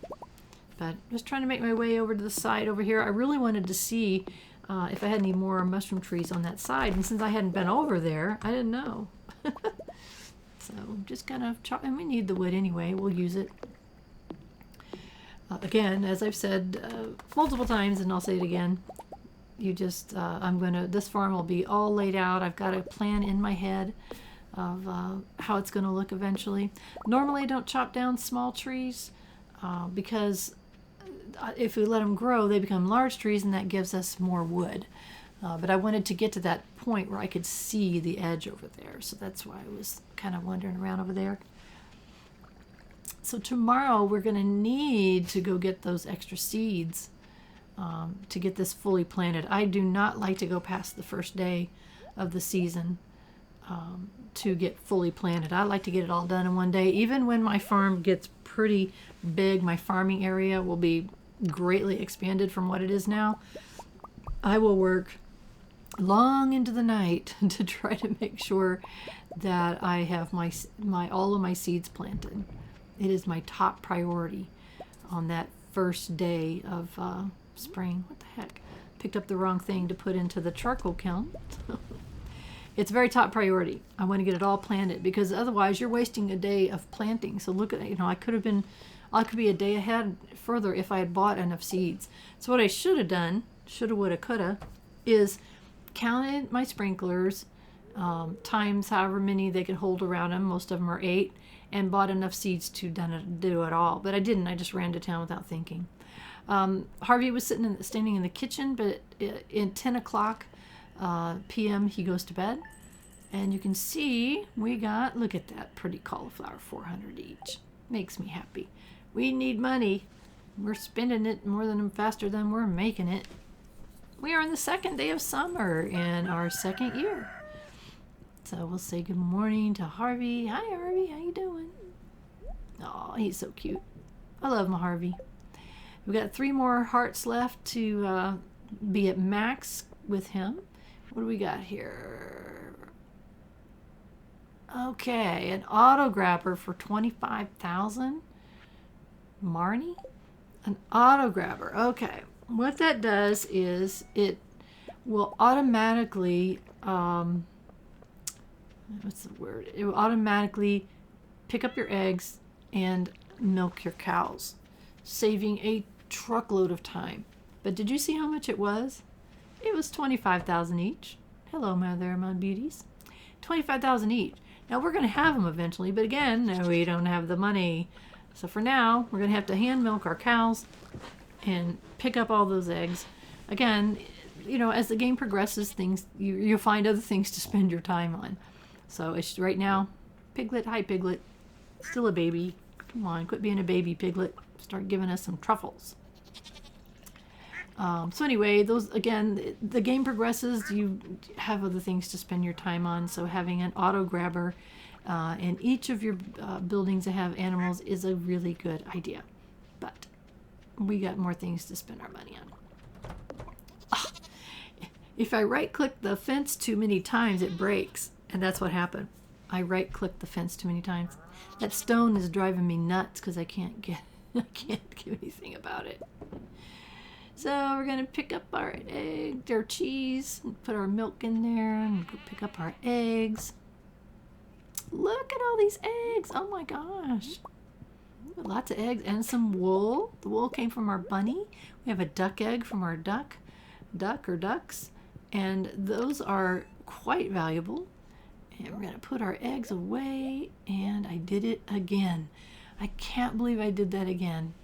But just trying to make my way over to the side over here. I really wanted to see if I had any more mushroom trees on that side, and since I hadn't been over there, I didn't know. So just kind of chop, and we need the wood anyway. We'll use it. Again, as I've said multiple times, and I'll say it again, this farm will be all laid out. I've got a plan in my head of how it's going to look eventually. Normally I don't chop down small trees because if we let them grow, they become large trees, and that gives us more wood. But I wanted to get to that point where I could see the edge over there, so that's why I was kind of wandering around over there. So tomorrow we're going to need to go get those extra seeds to get this fully planted. I do not like to go past the first day of the season to get fully planted. I like to get it all done in one day. Even when my farm gets pretty big, my farming area will be greatly expanded from what it is now. I will work long into the night to try to make sure that I have all of my seeds planted. It is my top priority on that first day of spring. What the heck? Picked up the wrong thing to put into the charcoal kiln. It's very top priority. I want to get it all planted, because otherwise you're wasting a day of planting. So look at, I could be a day ahead further if I had bought enough seeds. So what I should have done, shoulda, woulda, coulda, is counted my sprinklers times however many they could hold around them. Most of them are 8. and bought enough seeds to do it all. But I didn't. I just ran to town without thinking. Harvey was standing in the kitchen, but in 10 o'clock p.m. he goes to bed. And you can see we got, look at that pretty cauliflower, 400 each. Makes me happy. We need money. We're spending it faster than we're making it. We are on the second day of summer in our second year. So we'll say good morning to Harvey. Hi, Harvey. How you doing? Oh, he's so cute. I love my Harvey. We've got 3 more hearts left to be at max with him. What do we got here? Okay, an auto grabber for 25,000. Marnie? An auto grabber. Okay. What that does is it will automatically, what's the word? It will automatically pick up your eggs and milk your cows, saving a truckload of time. But did you see how much it was? It was 25,000 each. Hello, my beauties. 25,000 each. Now we're going to have them eventually, but again, we don't have the money. So for now, we're going to have to hand milk our cows and pick up all those eggs. Again, you know, as the game progresses, you'll find other things to spend your time on. So it's right now, Piglet, hi Piglet, still a baby. Come on, quit being a baby, Piglet. Start giving us some truffles. So anyway, those, again, the game progresses, you have other things to spend your time on. So having an auto grabber in each of your buildings that have animals is a really good idea. But we got more things to spend our money on. If I right-click the fence too many times, it breaks. And that's what happened. I right-clicked the fence too many times. That stone is driving me nuts because I can't do anything about it. So we're going to pick up our egg, our cheese, and put our milk in there, and go pick up our eggs. Look at all these eggs. Oh my gosh. Lots of eggs and some wool. The wool came from our bunny. We have a duck egg from our duck or ducks. And those are quite valuable. And we're going to put our eggs away. And I did it again. I can't believe I did that again.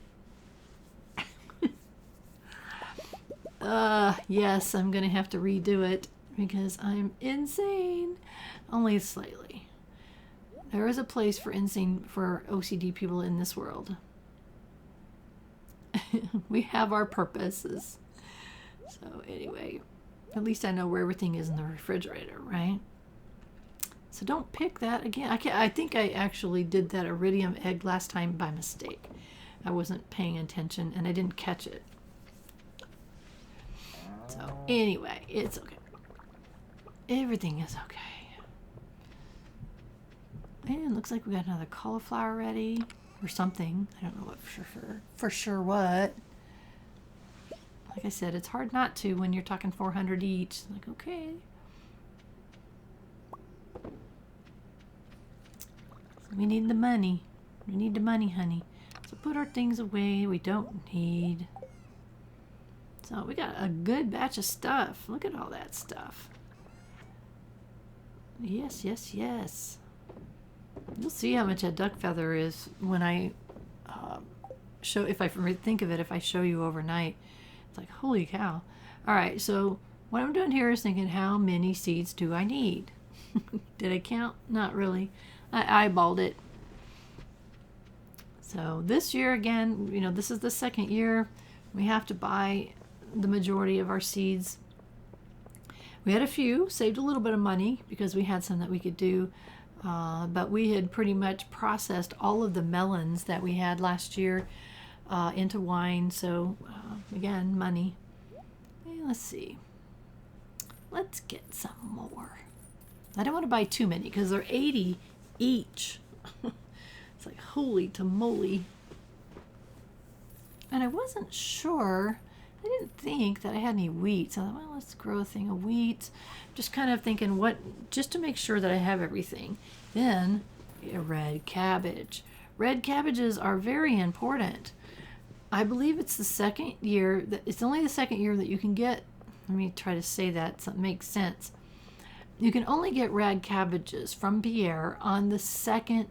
Yes, I'm going to have to redo it because I'm insane. Only slightly. There is a place for OCD people in this world. We have our purposes. So anyway, at least I know where everything is in the refrigerator, right? So don't pick that again. I think I actually did that iridium egg last time by mistake. I wasn't paying attention and I didn't catch it. So anyway, it's okay. Everything is okay. And looks like we got another cauliflower ready or something. I don't know what for sure what. Like I said, it's hard not to when you're talking 400 each. Like, okay. So we need the money. We need the money, honey. So put our things away we don't need. So we got a good batch of stuff. Look at all that stuff. Yes, yes, yes. You'll see how much that duck feather is when I show, if I think of it, if I show you overnight. It's like, holy cow. All right, so what I'm doing here is thinking, how many seeds do I need? Did I count? Not really. I eyeballed it. So this year, again, you know, this is the second year. We have to buy the majority of our seeds. We had a few, saved a little bit of money because we had some that we could do. But we had pretty much processed all of the melons that we had last year into wine. So, again, money. And let's see. Let's get some more. I don't want to buy too many because they're 80 each. It's like, holy tamoly. And I wasn't sure. I didn't think that I had any wheat. So I thought, well, let's grow a thing of wheat. Just kind of thinking just to make sure that I have everything. Then, red cabbage. Red cabbages are very important. I believe it's the second year, it's only the second year that you can get, let me try to say that so it makes sense. You can only get red cabbages from Pierre on the second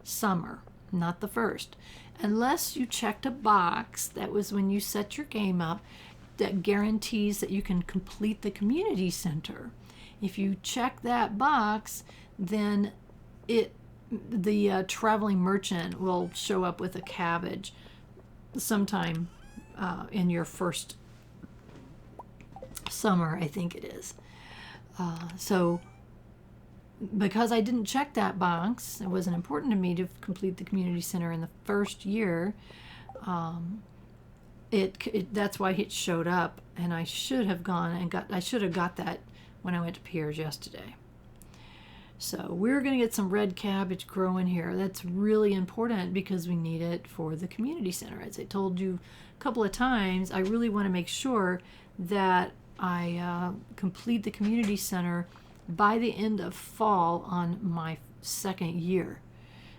summer, not the first. Unless you checked a box, that was when you set your game up, that guarantees that you can complete the community center. If you check that box, then the traveling merchant will show up with a cabbage sometime in your first summer, I think it is. So because I didn't check that box, it wasn't important to me to complete the community center in the first year. That's why it showed up, and I should have gone and I should have got that when I went to Pierre's yesterday. So we're going to get some red cabbage growing here. That's really important because we need it for the community center. As I told you a couple of times, I really want to make sure that I complete the community center by the end of fall on my second year.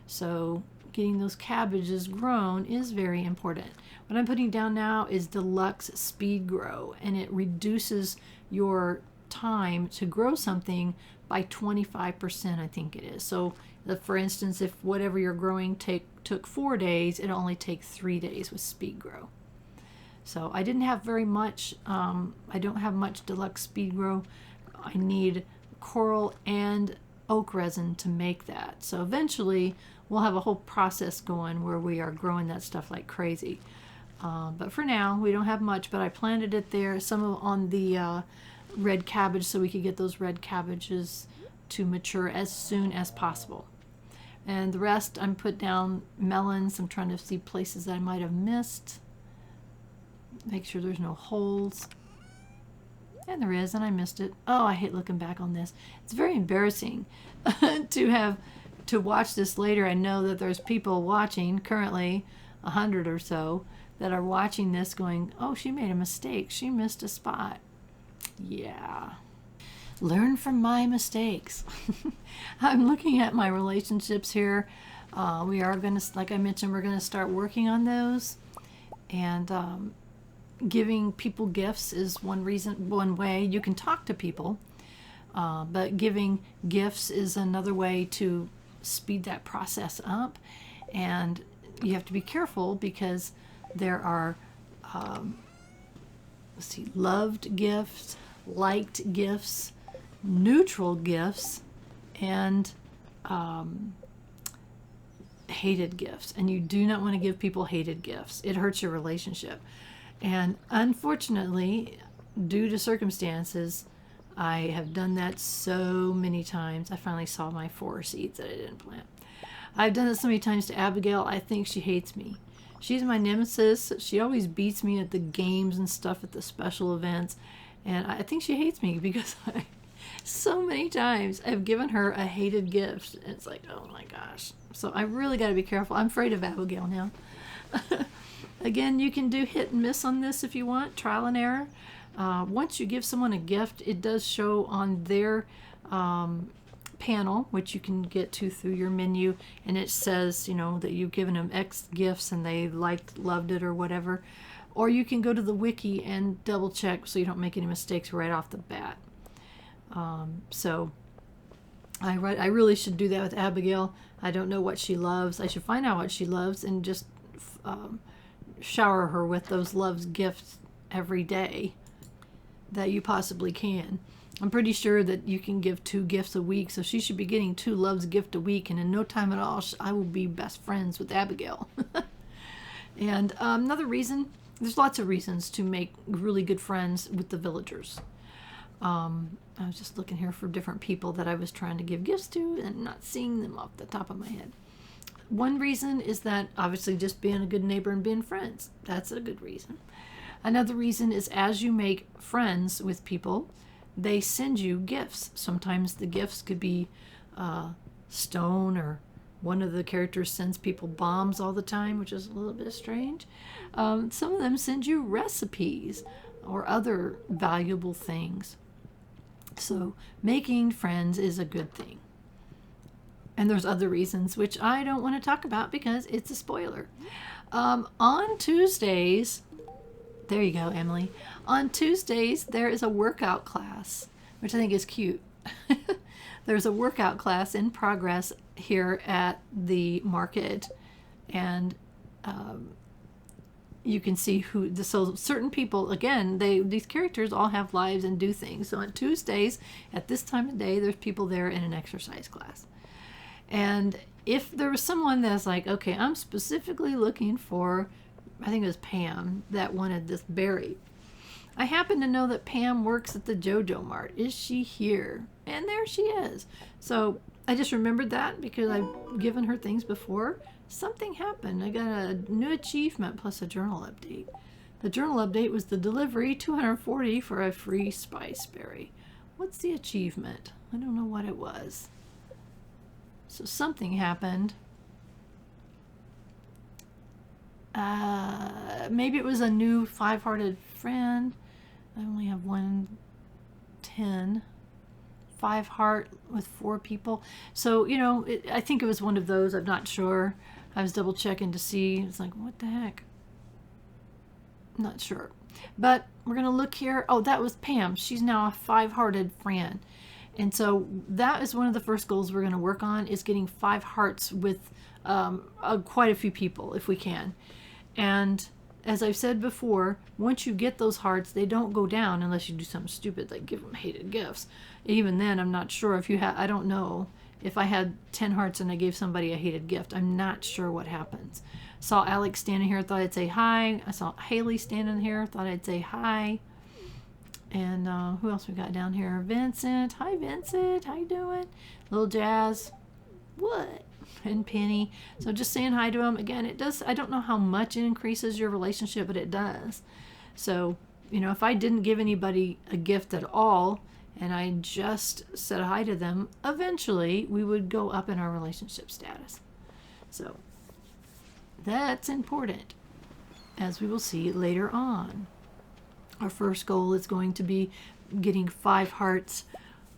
So getting those cabbages grown is very important. What I'm putting down now is deluxe speed grow, and it reduces your time to grow something by 25%, I think it is. So for instance, if whatever you're growing took 4 days, it'll only take 3 days with speed grow. So I didn't have very much, I don't have much deluxe speed grow. I need coral and oak resin to make that. So eventually we'll have a whole process going where we are growing that stuff like crazy. But for now, we don't have much, but I planted it there, some on the red cabbage, so we could get those red cabbages to mature as soon as possible. And the rest, I'm put down melons. I'm trying to see places that I might have missed. Make sure there's no holes. And there is, and I missed it. Oh, I hate looking back on this. It's very embarrassing to watch this later. I know that there's people watching, currently 100 or so, that are watching this going, oh, she made a mistake. She missed a spot. Yeah. Learn from my mistakes. I'm looking at my relationships here. We are going to, like I mentioned, we're going to start working on those. And giving people gifts is one way you can talk to people. But giving gifts is another way to speed that process up. And you have to be careful because there are, loved gifts, liked gifts, neutral gifts, and hated gifts. And you do not want to give people hated gifts. It hurts your relationship. And unfortunately, due to circumstances, I have done that so many times. I finally saw my 4 seeds that I didn't plant. I've done it so many times to Abigail, I think she hates me. She's my nemesis. She always beats me at the games and stuff at the special events. And I think she hates me because so many times I've given her a hated gift. And it's like, oh my gosh. So I really got to be careful. I'm afraid of Abigail now. Again, you can do hit and miss on this if you want, trial and error. Once you give someone a gift, it does show on their panel, which you can get to through your menu, and it says, that you've given them X gifts and they loved it or whatever. Or you can go to the wiki and double check so you don't make any mistakes right off the bat. So I really should do that with Abigail. I don't know what she loves. I should find out what she loves and just shower her with those loves gifts every day that you possibly can. I'm pretty sure that you can give 2 gifts a week, so she should be getting 2 loves gift a week, and in no time at all, I will be best friends with Abigail. And another reason, there's lots of reasons to make really good friends with the villagers. I was just looking here for different people that I was trying to give gifts to and not seeing them off the top of my head. One reason is that obviously just being a good neighbor and being friends. That's a good reason. Another reason is as you make friends with people, they send you gifts. Sometimes the gifts could be stone, or one of the characters sends people bombs all the time, which is a little bit strange. Some of them send you recipes or other valuable things. So making friends is a good thing. And there's other reasons, which I don't want to talk about because it's a spoiler. On Tuesdays, there you go, Emily. On Tuesdays, there is a workout class, which I think is cute. There's a workout class in progress here at the market, and you can see so certain people, again, these characters all have lives and do things. So on Tuesdays at this time of day, there's people there in an exercise class. And if there was someone that's like, okay, I'm specifically looking for, I think it was Pam that wanted this berry. I happen to know that Pam works at the JoJo Mart. Is she here? And there she is. So I just remembered that because I've given her things before. Something happened. I got a new achievement plus a journal update. The journal update was the delivery, 240 for a free spice berry. What's the achievement? I don't know what it was. So something happened. Maybe it was a new 5-hearted friend. I only have 110. 5 heart with 4 people. So, you know, I think it was one of those. I'm not sure. I was double checking to see. It's like, what the heck? Not sure. But we're going to look here. Oh, that was Pam. She's now a 5-hearted friend. And so that is one of the first goals we're going to work on, is getting 5 hearts with quite a few people if we can. And as I've said before, once you get those hearts, they don't go down unless you do something stupid like give them hated gifts. Even then, I'm not sure if you have, I don't know. If I had 10 hearts and I gave somebody a hated gift, I'm not sure what happens. Saw Alex standing here, thought I'd say hi. I saw Haley standing here, thought I'd say hi. And who else we got down here? Vincent. Hi, Vincent. How you doing? Little Jazz. What? And Penny. So just saying hi to them. Again, it does. I don't know how much it increases your relationship, but it does. So, you know, if I didn't give anybody a gift at all and I just said hi to them, eventually we would go up in our relationship status. So that's important, as we will see later on. Our first goal is going to be getting 5 hearts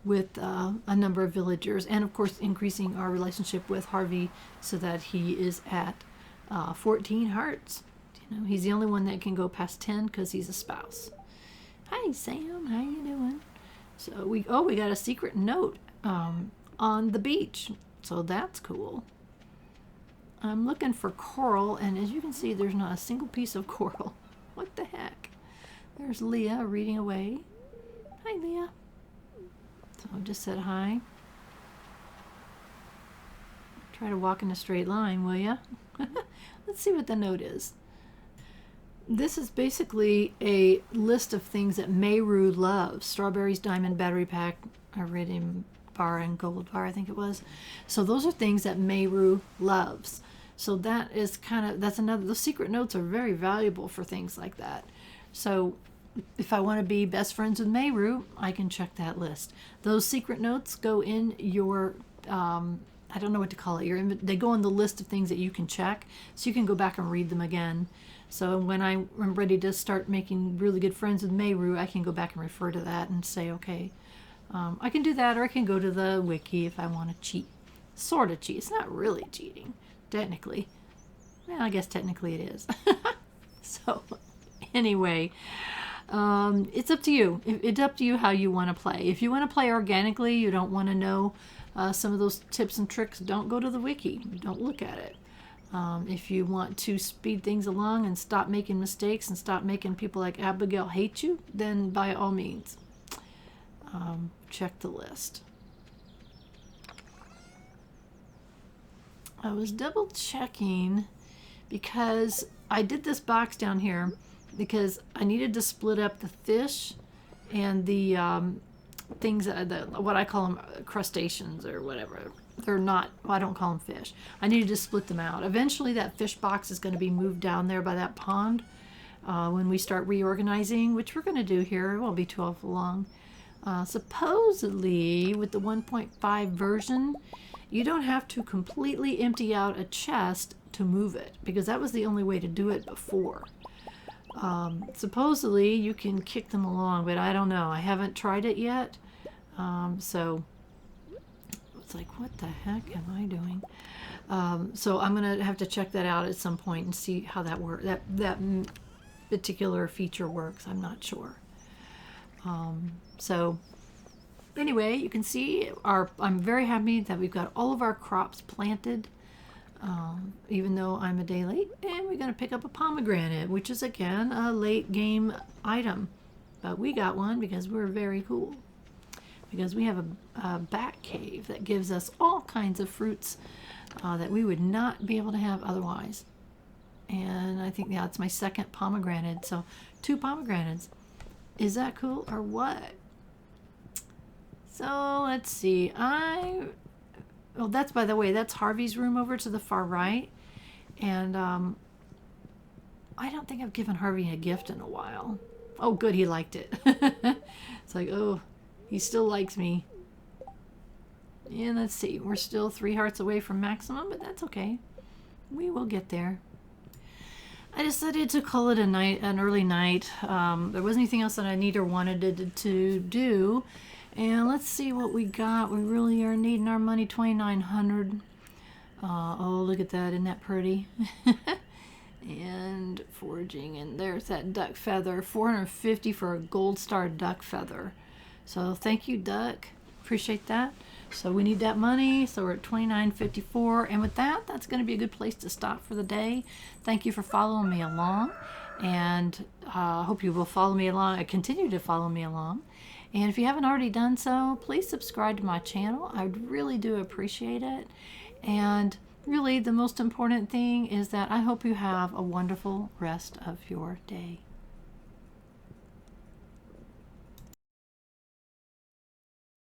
with a number of villagers, and of course increasing our relationship with Harvey so that he is at 14 hearts. You know, he's the only one that can go past 10 because he's a spouse. Hi Sam, how you doing? So we got a secret note on the beach, so that's cool. I'm looking for coral, and as you can see, there's not a single piece of coral. What the heck? There's Leah reading away. Hi, Leah. So I just said hi. Try to walk in a straight line, will ya? Let's see what the note is. This is basically a list of things that Mayru loves. Strawberries, diamond, battery pack, iridium bar, and gold bar, I think it was. So those are things that Mayru loves. So that is that's another, those secret notes are very valuable for things like that. So if I want to be best friends with Mayru, I can check that list. Those secret notes go in your, I don't know what to call it. They go on the list of things that you can check, so you can go back and read them again. So when I'm ready to start making really good friends with Mayru, I can go back and refer to that and say, okay, I can do that, or I can go to the wiki if I want to cheat. Sort of cheat. It's not really cheating, technically. Well, I guess technically it is. So anyway, it's up to you. It's up to you how you want to play. If you want to play organically, you don't want to know some of those tips and tricks, don't go to the wiki. Don't look at it. If you want to speed things along and stop making mistakes and stop making people like Abigail hate you, then by all means, check the list. I was double checking because I did this box down here because I needed to split up the fish and the things, what I call them crustaceans or whatever. They're not, well, I don't call them fish. I needed to split them out. Eventually that fish box is going to be moved down there by that pond when we start reorganizing, which we're going to do here. It won't be too awful long. Supposedly with the 1.5 version, you don't have to completely empty out a chest to move it, because that was the only way to do it before. Supposedly you can kick them along, but I don't know. I haven't tried it yet. So it's like, what the heck am I doing? So I'm going to have to check that out at some point and see how that works. That particular feature works. I'm not sure. So Anyway, you can see I'm very happy that we've got all of our crops planted, even though I'm a day late. And we're going to pick up a pomegranate, which is again a late game item. But we got one because we're very cool. Because we have a bat cave that gives us all kinds of fruits that we would not be able to have otherwise. And I think that's my second pomegranate. So 2 pomegranates. Is that cool or what? So let's see. Oh, that's, by the way, that's Harvey's room over to the far right. And I don't think I've given Harvey a gift in a while. Oh, good, he liked it. It's like, oh, he still likes me. And let's see, we're still 3 hearts away from maximum, but that's okay. We will get there. I decided to call it an early night. There wasn't anything else that I needed or wanted to do. And let's see what we got. We really are needing our money, 2,900. Oh, look at that. Isn't that pretty? And foraging. And there's that duck feather. 450 for a gold star duck feather. So thank you, duck. Appreciate that. So we need that money. So we're at 29.54. And with that, that's going to be a good place to stop for the day. Thank you for following me along. And I hope you will follow me along. Continue to follow me along. And if you haven't already done so, please subscribe to my channel. I really do appreciate it. And really, the most important thing is that I hope you have a wonderful rest of your day.